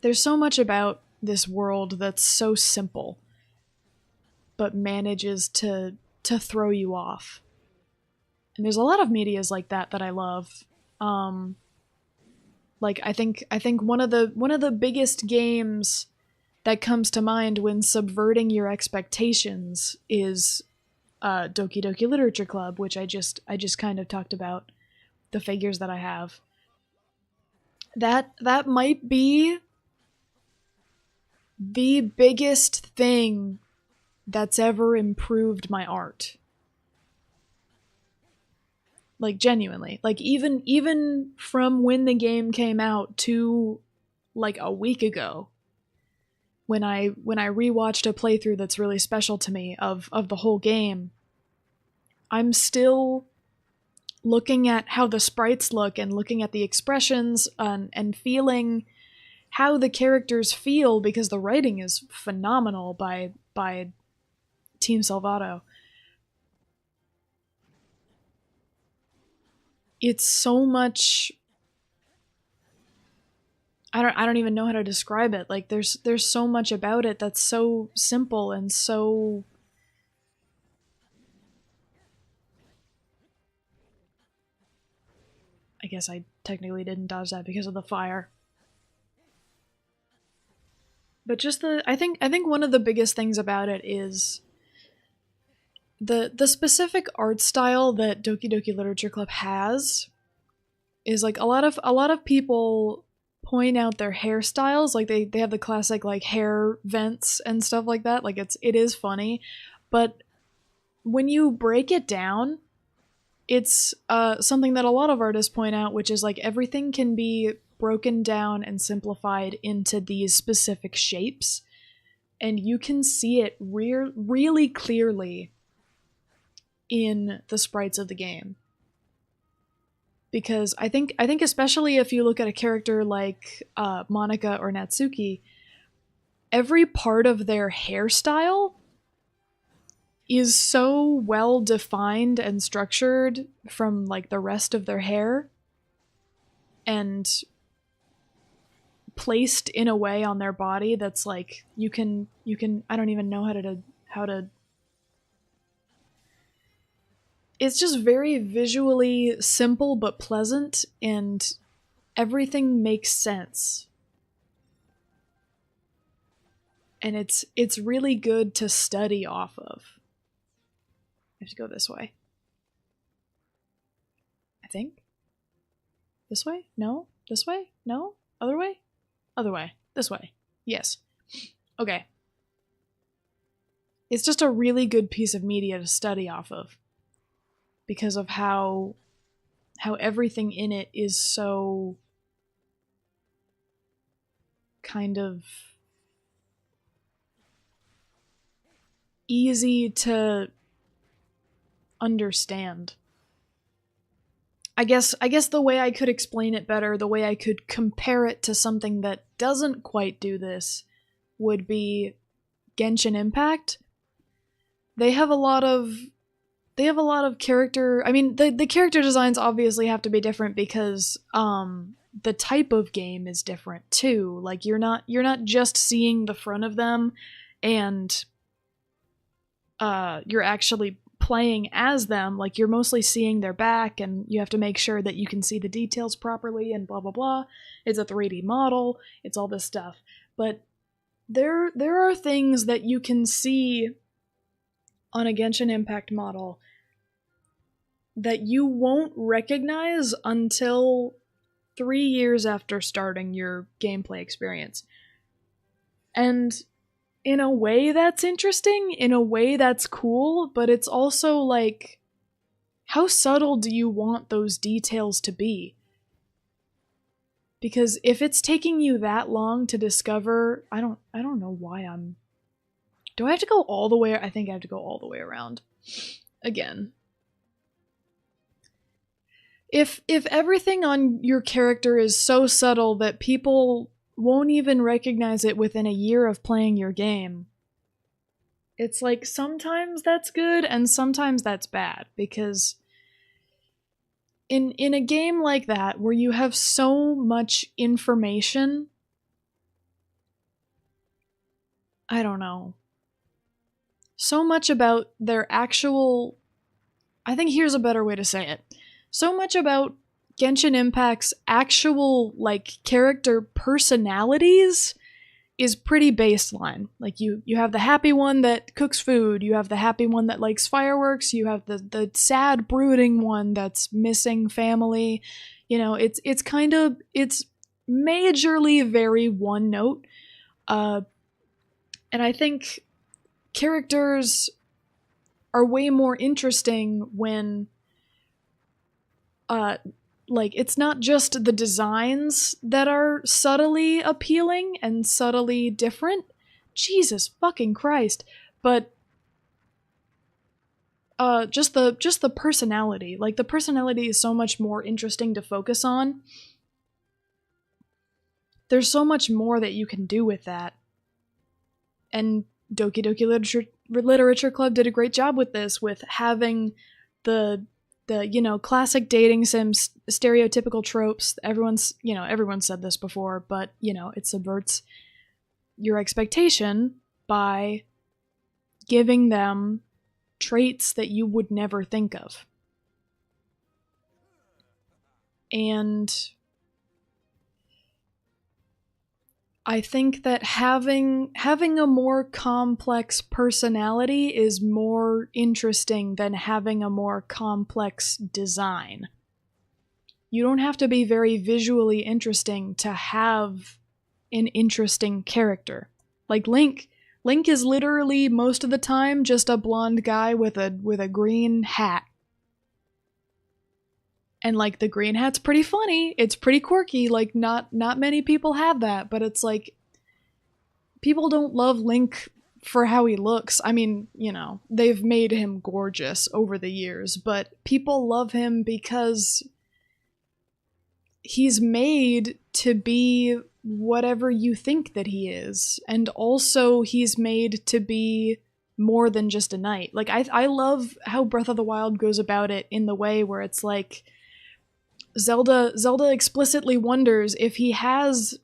There's so much about this world that's so simple, but manages to throw you off. And there's a lot of medias like that I love. Like, I think one of the biggest games that comes to mind when subverting your expectations is Doki Doki Literature Club, which I just kind of talked about, the figures that I have. That might be the biggest thing that's ever improved my art. Like, genuinely. Like, even from when the game came out to, like, a week ago, when I rewatched a playthrough that's really special to me of the whole game, I'm still looking at how the sprites look and looking at the expressions and feeling how the characters feel, because the writing is phenomenal by Team Salvato. It's so much, I don't even know how to describe it. Like, there's so much about it that's so simple and so I guess I technically didn't dodge that because of the fire. But just I think one of the biggest things about it is the specific art style that Doki Doki Literature Club has is like a lot of people point out their hairstyles, like they have the classic like hair vents and stuff like that. Like it is funny, but when you break it down, it's something that a lot of artists point out, which is like everything can be broken down and simplified into these specific shapes, and you can see it really clearly in the sprites of the game. Because I think especially if you look at a character like Monika or Natsuki, every part of their hairstyle is so well defined and structured from like the rest of their hair and placed in a way on their body that's like you can I don't even know how to it's just very visually simple but pleasant, and everything makes sense. And it's really good to study off of. I have to go this way. I think. This way? No? This way? No? Other way? Other way. This way. Yes. Okay. It's just a really good piece of media to study off of, because of how everything in it is so kind of easy to understand. I guess the way I could explain it better, the way I could compare it to something that doesn't quite do this, would be Genshin Impact. They have a lot of character. I mean, the character designs obviously have to be different because the type of game is different too. Like you're not just seeing the front of them, and you're actually playing as them. Like you're mostly seeing their back, and you have to make sure that you can see the details properly and blah blah blah. It's a 3D model. It's all this stuff. But there are things that you can see on a Genshin Impact model that you won't recognize until 3 years after starting your gameplay experience. And in a way that's interesting, in a way that's cool, but it's also like, how subtle do you want those details to be? Because if it's taking you that long to discover, I don't know why I'm... Do I have to go all the way? I think I have to go all the way around. Again. If everything on your character is so subtle that people won't even recognize it within a year of playing your game, it's like sometimes that's good and sometimes that's bad, because in a game like that where you have so much information, I don't know, so much about their actual... I think here's a better way to say it. So much about Genshin Impact's actual, like, character personalities is pretty baseline. Like, you have the happy one that cooks food, you have the happy one that likes fireworks, you have the sad, brooding one that's missing family. You know, it's majorly very one note. And I think characters are way more interesting when like, it's not just the designs that are subtly appealing and subtly different. Jesus fucking Christ. But just the personality. Like, the personality is so much more interesting to focus on. There's so much more that you can do with that. And Doki Doki Literature Club did a great job with this, with having the classic dating sim stereotypical tropes. Everyone's said this before, but it subverts your expectation by giving them traits that you would never think of. And I think that having a more complex personality is more interesting than having a more complex design. You don't have to be very visually interesting to have an interesting character. Like Link is literally most of the time just a blonde guy with a green hat. And like the green hat's pretty funny. It's pretty quirky. Like not many people have that, but it's like people don't love Link for how he looks. I mean, you know, they've made him gorgeous over the years, but people love him because he's made to be whatever you think that he is. And also he's made to be more than just a knight. Like I love how Breath of the Wild goes about it in the way where it's like Zelda explicitly wonders if he has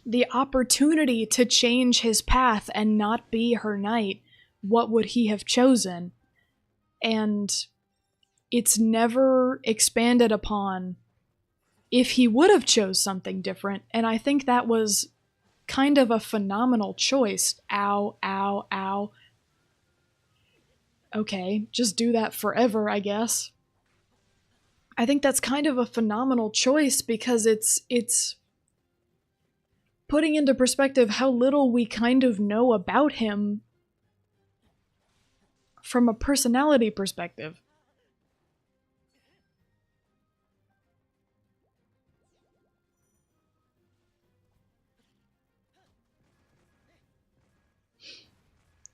the opportunity to change his path and not be her knight, what would he have chosen? And it's never expanded upon if he would have chose something different, and I think that was kind of a phenomenal choice. Ow, ow, ow. Okay, just do that forever, I guess. I think that's kind of a phenomenal choice because it's putting into perspective how little we kind of know about him from a personality perspective.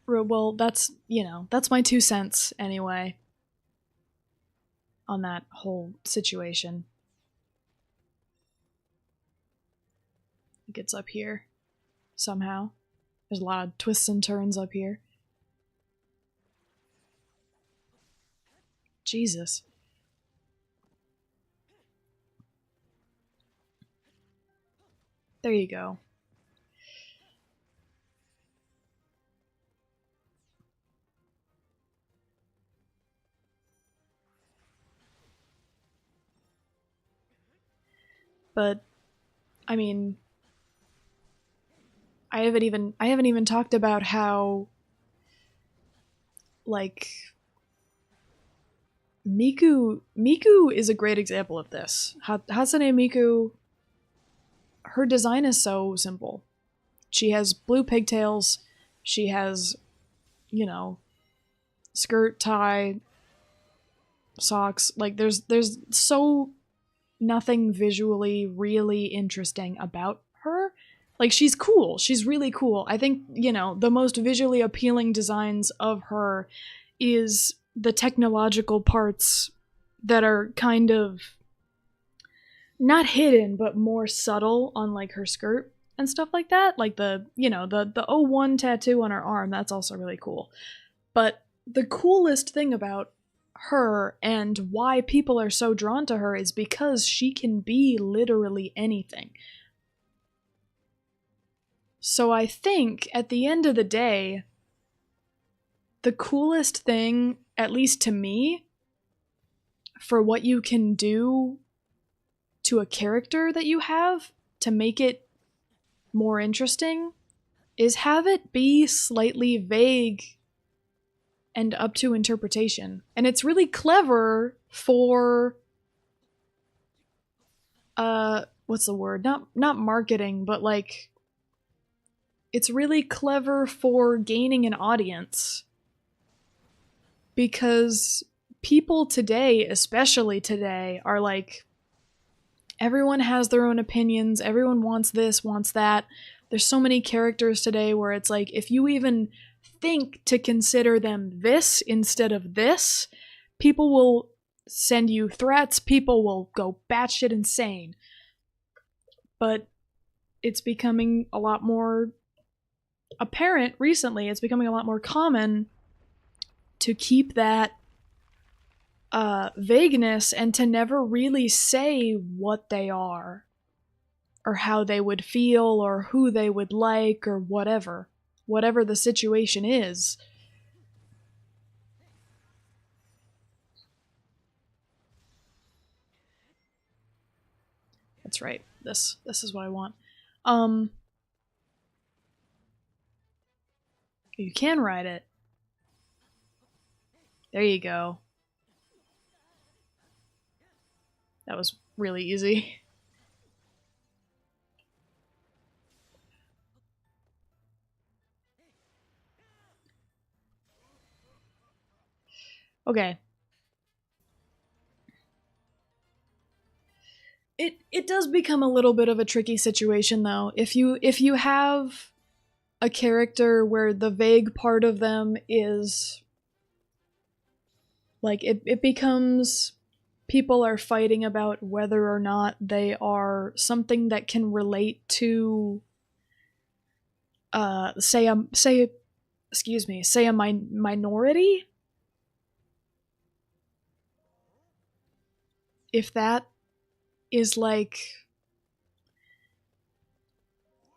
Well, that's, you know, that's my 2 cents anyway on that whole situation. It gets up here somehow. There's a lot of twists and turns up here. Jesus. There you go. But I mean, I haven't even talked about how like Miku is a great example of this. Hatsune Miku, her design is so simple. She has blue pigtails, she has, you know, skirt, tie, socks. Like there's so nothing visually really interesting about her. Like she's cool. She's really cool. I think, you know, the most visually appealing designs of her is the technological parts that are kind of not hidden but more subtle on like her skirt and stuff like that. Like the, you know, the O1 tattoo on her arm, that's also really cool. But the coolest thing about her and why people are so drawn to her is because she can be literally anything. So I think at the end of the day, the coolest thing, at least to me, for what you can do to a character that you have to make it more interesting is have it be slightly vague and up to interpretation. And it's really clever for what's the word? Not marketing, but like it's really clever for gaining an audience. Because people today, especially today, are like everyone has their own opinions, everyone wants this, wants that. There's so many characters today where it's like if you even think to consider them this instead of this, people will send you threats, people will go batshit insane. But it's becoming a lot more apparent recently, it's becoming a lot more common to keep that vagueness and to never really say what they are or how they would feel or who they would like or whatever the situation is. That's right. This is what I want. You can ride it. There you go. That was really easy. Okay. It does become a little bit of a tricky situation though. If you have a character where the vague part of them is like it becomes people are fighting about whether or not they are something that can relate to say a minority. If that is like,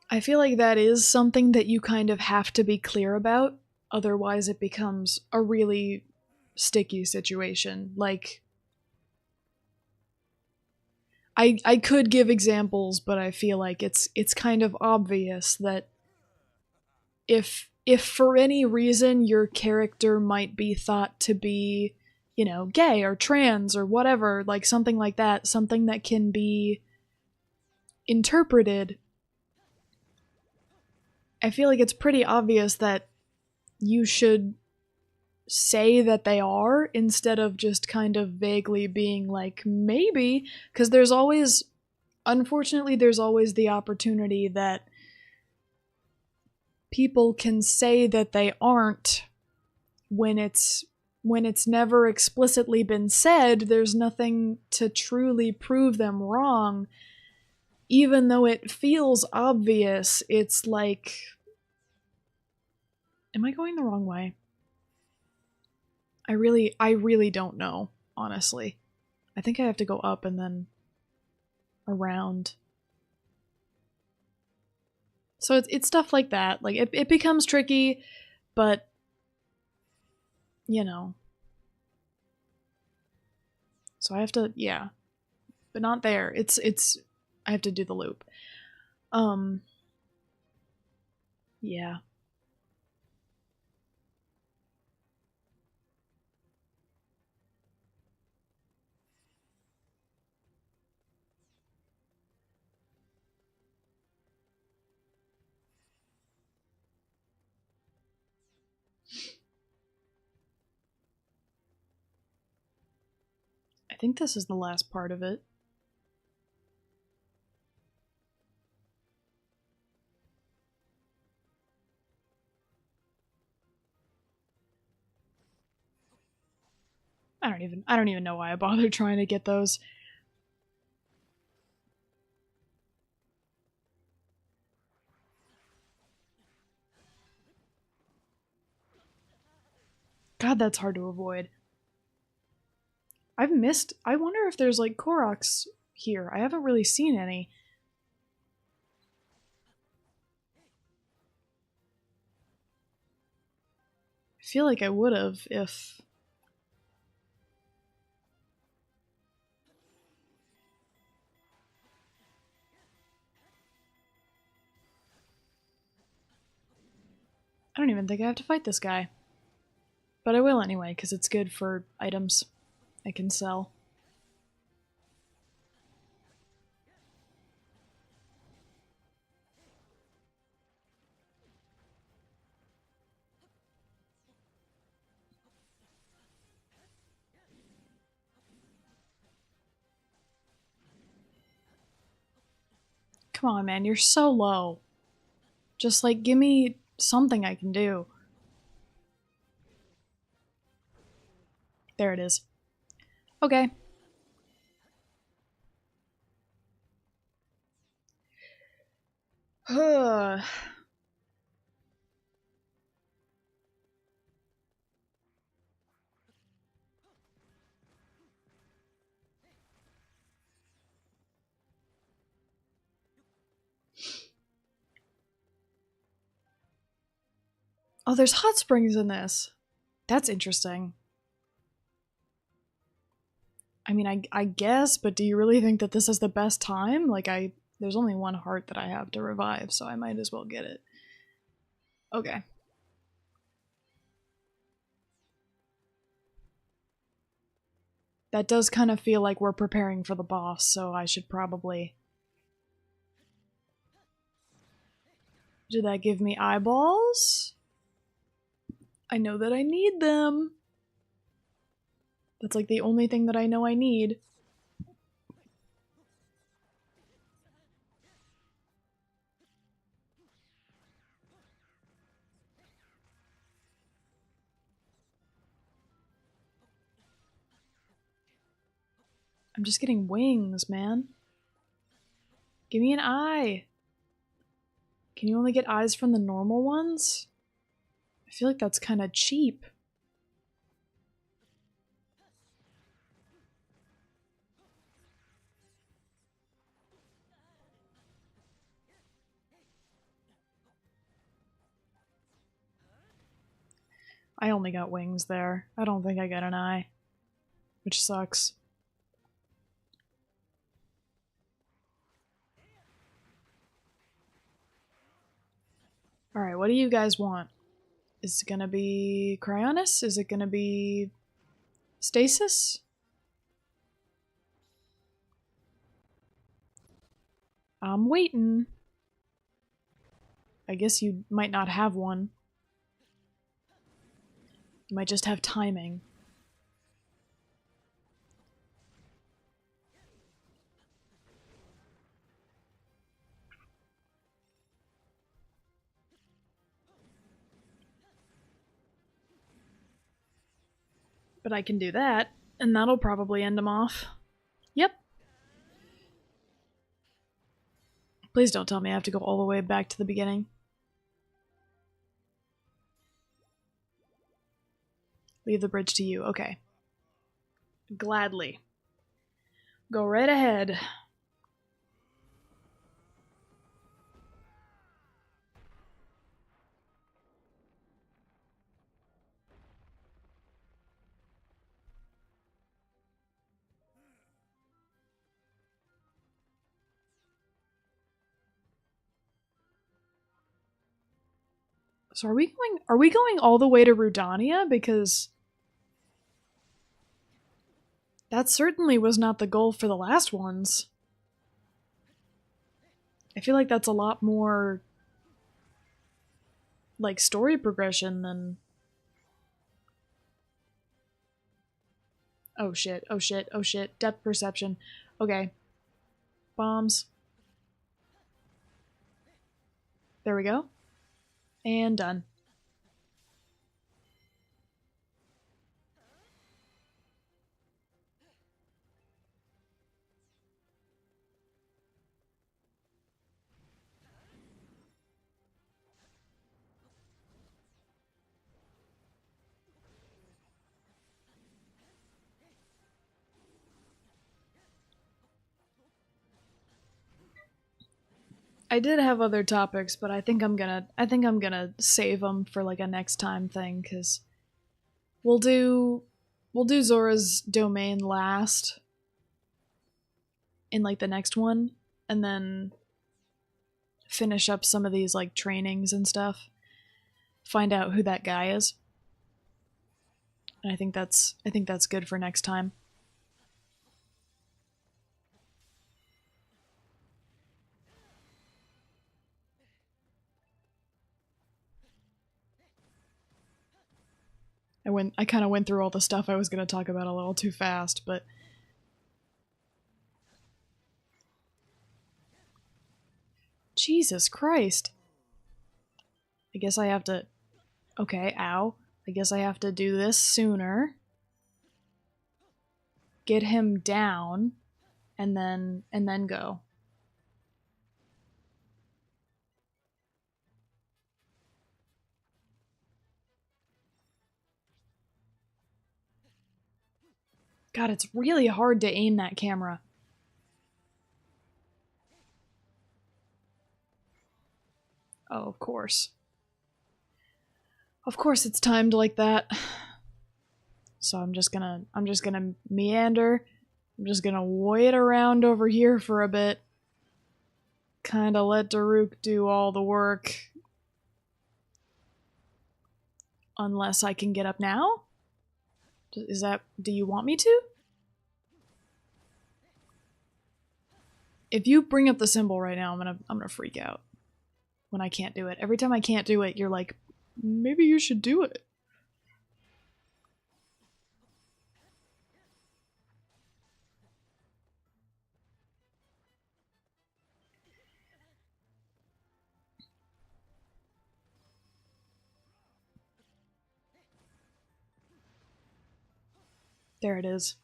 I feel like that is something that you kind of have to be clear about, otherwise it becomes a really sticky situation. Like I could give examples, but I feel like it's kind of obvious that if for any reason your character might be thought to be, you know, gay or trans or whatever, like something like that, something that can be interpreted, I feel like it's pretty obvious that you should say that they are instead of just kind of vaguely being like maybe, because there's always, unfortunately there's always the opportunity that people can say that they aren't when it's never explicitly been said. There's nothing to truly prove them wrong, even though it feels obvious. It's like, am I going the wrong way? I really don't know, honestly. I think I have to go up and then around. So it's stuff like that. Like it becomes tricky, but you know. So I have to, yeah, but not there. It's I have to do the loop. Yeah. I think this is the last part of it. I don't even know why I bothered trying to get those. God, that's hard to avoid. I wonder if there's like Koroks here. I haven't really seen any. I feel like I would have if I don't even think I have to fight this guy. But I will anyway, because it's good for items I can sell. Come on, man, you're so low. Just like give me something I can do. There it is. Okay. Oh, there's hot springs in this. That's interesting. I mean, I guess, but do you really think that this is the best time? Like, there's only one heart that I have to revive, so I might as well get it. Okay. That does kind of feel like we're preparing for the boss, so I should probably... Did that give me eyeballs? I know that I need them. That's like the only thing that I know I need. I'm just getting wings, man. Give me an eye. Can you only get eyes from the normal ones? I feel like that's kind of cheap. I only got wings there. I don't think I got an eye. Which sucks. Alright, what do you guys want? Is it gonna be Cryonis? Is it gonna be Stasis? I'm waiting. I guess you might not have one. You might just have timing. But I can do that, and that'll probably end him off. Yep. Please don't tell me I have to go all the way back to the beginning. Leave the bridge to you. Okay. Gladly. Go right ahead. So are we going all the way to Rudania? Because that certainly was not the goal for the last ones. I feel like that's a lot more like story progression than... Oh shit, oh shit, oh shit. Depth perception. Okay. Bombs. There we go. And done. I did have other topics, but I think I'm gonna save them for like a next time thing, cuz we'll do Zora's domain last in like the next one, and then finish up some of these like trainings and stuff. Find out who that guy is. And I think that's good for next time. I kind of went through all the stuff I was going to talk about a little too fast, but Jesus Christ. I guess I have to... Okay, ow. I guess I have to do this sooner. Get him down, and then go. God, it's really hard to aim that camera. Oh, of course. Of course it's timed like that. So I'm just gonna meander I'm just gonna wait around over here for a bit. Kinda let Daruk do all the work. Unless I can get up now? Is that... do you want me to? If you bring up the symbol right now, I'm gonna freak out. When I can't do it. Every time I can't do it, you're like, maybe you should do it. There it is.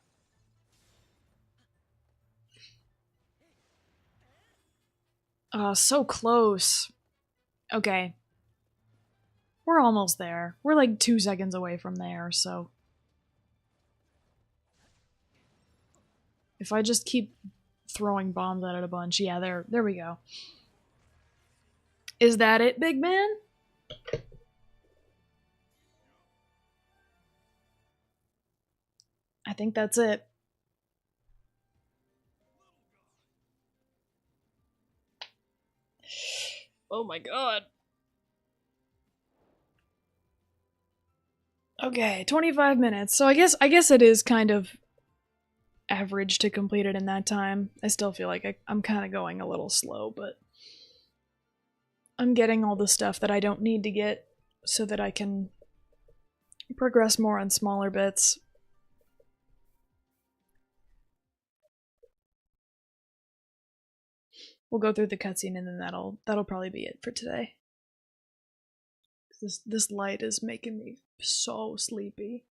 So close. Okay. We're almost there. We're like 2 seconds away from there, so... if I just keep throwing bombs at it a bunch, yeah, there we go. Is that it, big man? I think that's it. Oh my god. Okay, 25 minutes. So I guess it is kind of average to complete it in that time. I still feel like I'm kind of going a little slow, but I'm getting all the stuff that I don't need to get so that I can progress more on smaller bits. We'll go through the cutscene and then that'll probably be it for today. This light is making me so sleepy.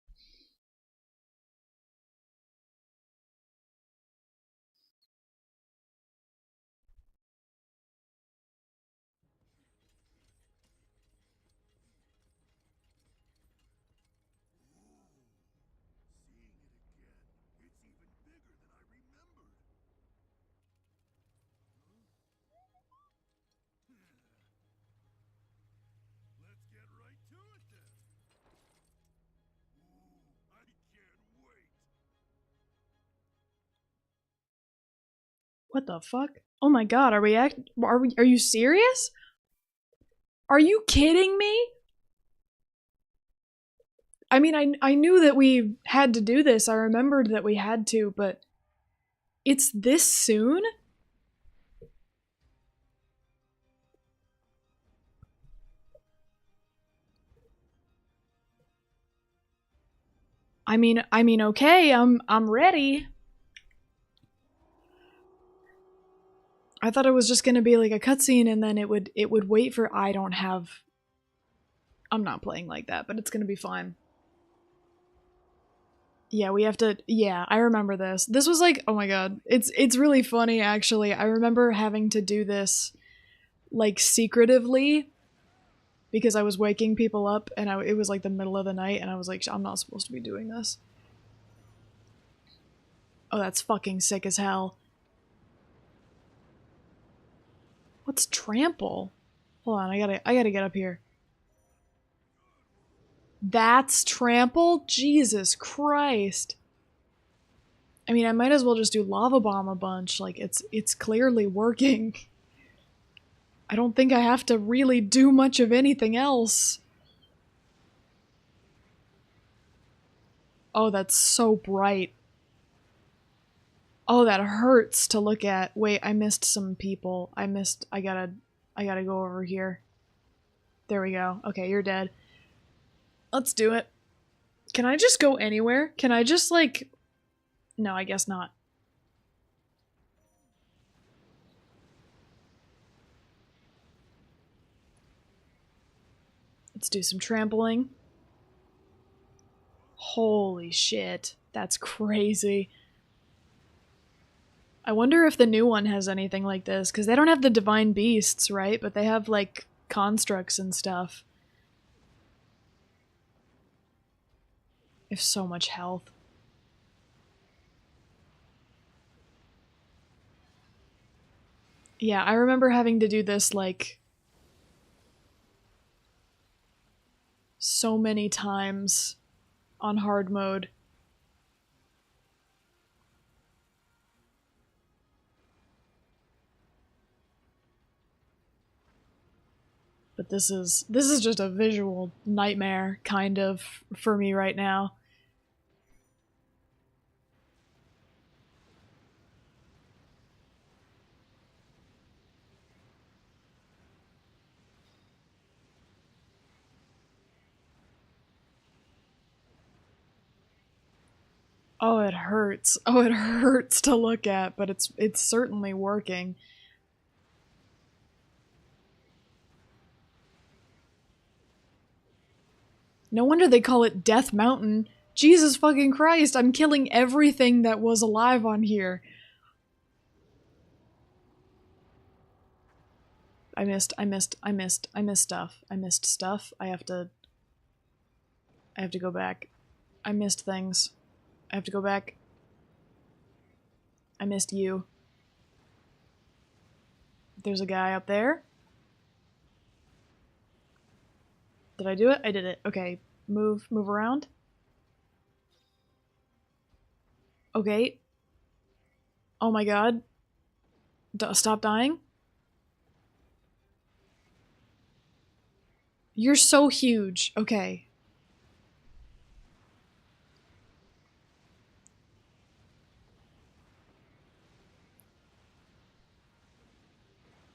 What the fuck? Oh my god, are you serious? Are you kidding me? I mean, I knew that we had to do this. I remembered that we had to, but it's this soon? I mean, okay, I'm ready. I thought it was just gonna be like a cutscene and then it would wait for... I'm not playing like that, but it's gonna be fine. Yeah, we have to... yeah, I remember this. This was like... oh my god. It's really funny, actually. I remember having to do this, like, secretively, because I was waking people up, and it was like the middle of the night, and I was like, I'm not supposed to be doing this. Oh, that's fucking sick as hell. What's trample? Hold on, I gotta get up here. That's trample? Jesus Christ. I mean, I might as well just do lava bomb a bunch. Like, it's clearly working. I don't think I have to really do much of anything else. Oh, that's so bright. Oh, that hurts to look at. Wait, I missed some people. I gotta go over here. There we go. Okay, you're dead. Let's do it. Can I just go anywhere? Can I just, like... no, I guess not. Let's do some trampling. Holy shit. That's crazy. I wonder if the new one has anything like this, because they don't have the divine beasts, right? But they have, like, constructs and stuff. They have so much health. Yeah, I remember having to do this, like, so many times on hard mode. But this is just a visual nightmare, kind of, for me right now. Oh, it hurts. Oh, it hurts to look at, but it's certainly working. No wonder they call it Death Mountain. Jesus fucking Christ, I'm killing everything that was alive on here. I missed stuff. I missed stuff. I have to go back. I missed things. I have to go back. I missed you. There's a guy up there. Did I do it? I did it. Okay. Move around. Okay. Oh my god. Stop dying. You're so huge. Okay.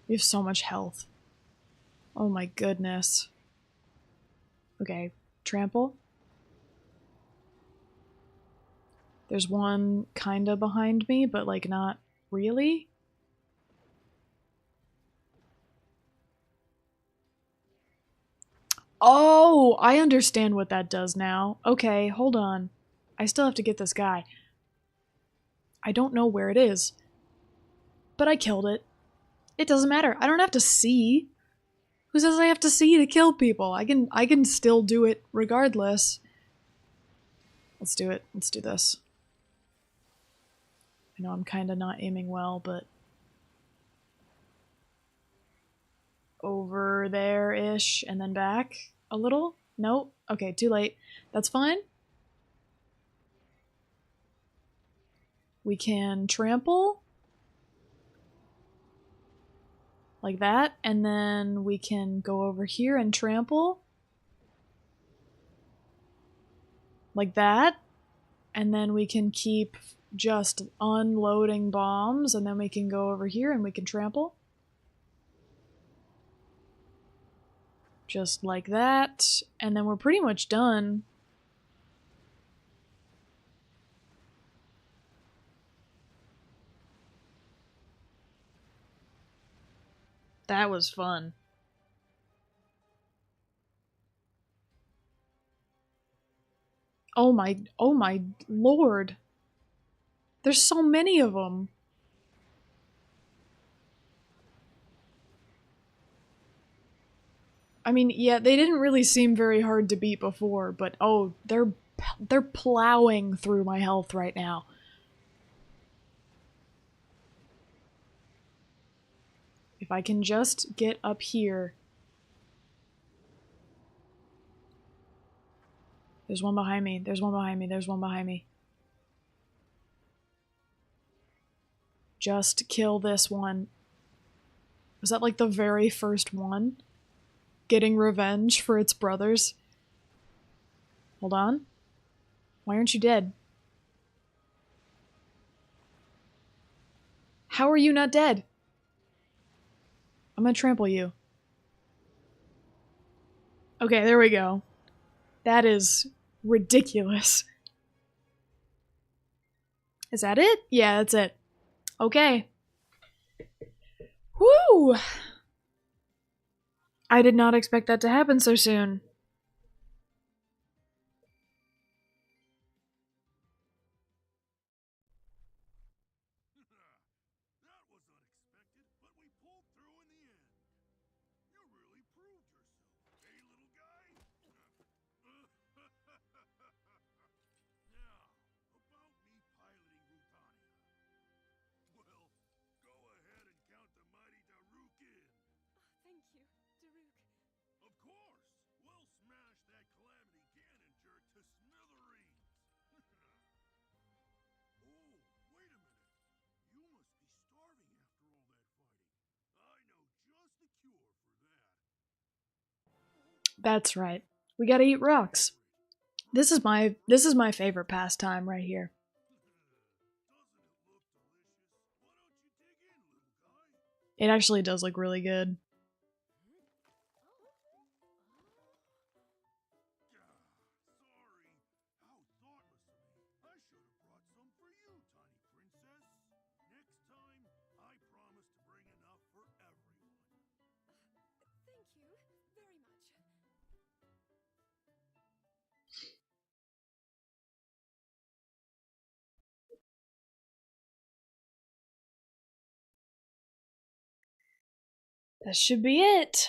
You have so much health. Oh my goodness. Okay. Trample. There's one kinda behind me, but like not really. Oh, I understand what that does now. Okay, hold on. I still have to get this guy. I don't know where it is. But I killed it. It doesn't matter. I don't have to see. Who says I have to see to kill people? I can still do it regardless. Let's do it. Let's do this. I know I'm kind of not aiming well, but over there-ish and then back a little? Nope. Okay, too late. That's fine. We can trample. Like that, and then we can go over here and trample. Like that. And then we can keep just unloading bombs, and then we can go over here and we can trample. Just like that. And then we're pretty much done. That was fun. Oh my lord. There's so many of them. I mean, yeah, they didn't really seem very hard to beat before, but oh, they're plowing through my health right now. If I can just get up here. There's one behind me. There's one behind me. There's one behind me. Just kill this one. Was that like the very first one? Getting revenge for its brothers? Hold on. Why aren't you dead? How are you not dead? I'm gonna trample you. Okay, there we go. That is ridiculous. Is that it? Yeah, that's it. Okay. Woo! I did not expect that to happen so soon. That was unexpected, but we pulled through in the end. You really proved yourself, eh, little guy? Now, about me piloting Rutania. Well, go ahead and count the mighty Daruk in. Thank you, Daruk. Of course. We'll That's right. We gotta eat rocks. This is my favorite pastime right here. It actually does look really good. Thank you very much. That should be it.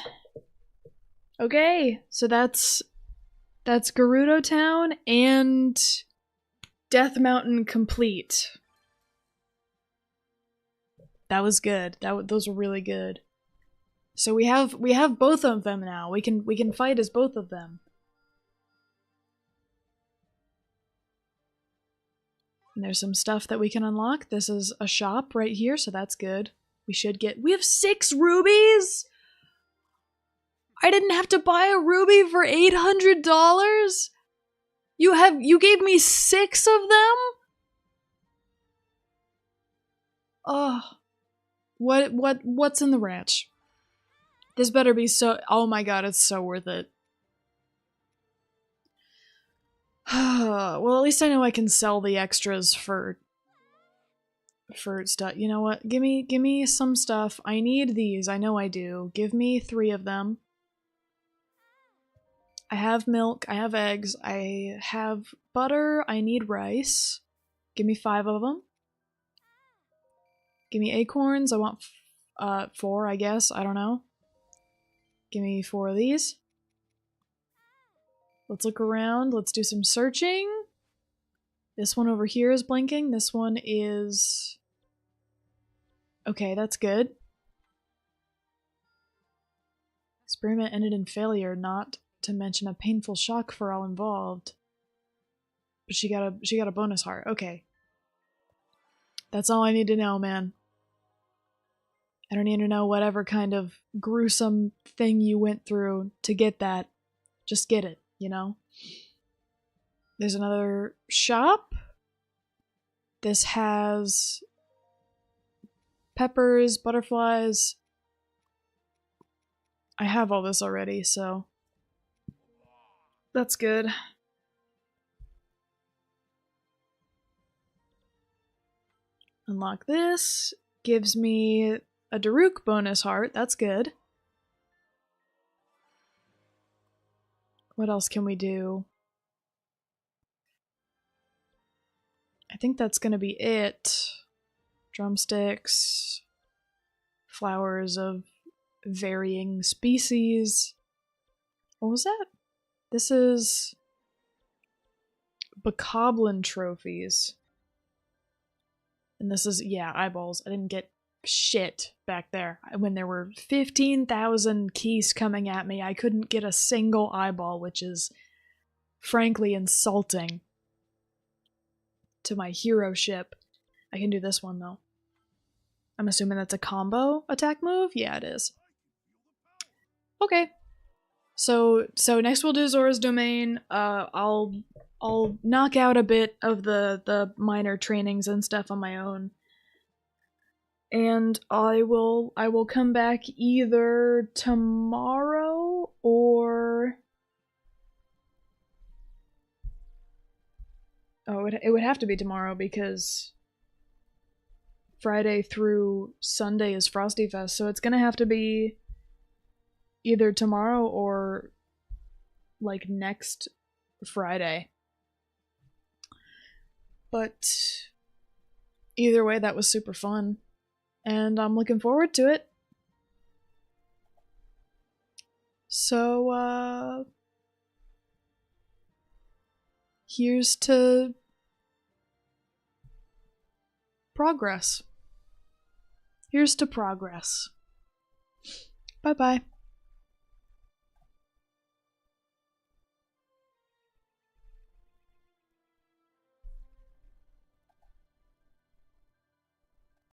Okay, so that's Gerudo Town and Death Mountain complete. That was good. Those were really good. So we have both of them now. We can fight as both of them. And there's some stuff that we can unlock. This is a shop right here, so that's good. We have 6 rubies? I didn't have to buy a ruby for $800? You gave me 6 of them? Oh. What's in the ranch? This better be so, oh my god, it's so worth it. Well, at least I know I can sell the extras for stuff. You know what? Give me some stuff. I need these. I know I do. Give me 3 of them. I have milk. I have eggs. I have butter. I need rice. Give me 5 of them. Give me acorns. I want 4, I guess. I don't know. Give me 4 of these. Let's look around. Let's do some searching. This one over here is blinking. This one is... Okay, that's good. Experiment ended in failure, not to mention a painful shock for all involved. But she got a bonus heart. Okay. That's all I need to know, man. I don't need to know whatever kind of gruesome thing you went through to get that. Just get it, you know? There's another shop. This has peppers, butterflies. I have all this already, so that's good. Unlock this. Gives me a Daruk bonus heart. That's good. What else can we do? I think that's gonna be it. Drumsticks. Flowers of varying species. What was that? This is Bokoblin trophies. And this is, yeah, eyeballs. I didn't get shit back there. When there were 15,000 keys coming at me, I couldn't get a single eyeball, which is frankly insulting to my hero ship. I can do this one, though. I'm assuming that's a combo attack move? Yeah, it is. Okay. So next we'll do Zora's Domain. I'll knock out a bit of the minor trainings and stuff on my own. And I will come back either tomorrow or it would have to be tomorrow because Friday through Sunday is Frosty Fest, so it's gonna have to be either tomorrow or like next Friday. But either way, that was super fun. And I'm looking forward to it. So, here's to progress. Here's to progress. Bye-bye.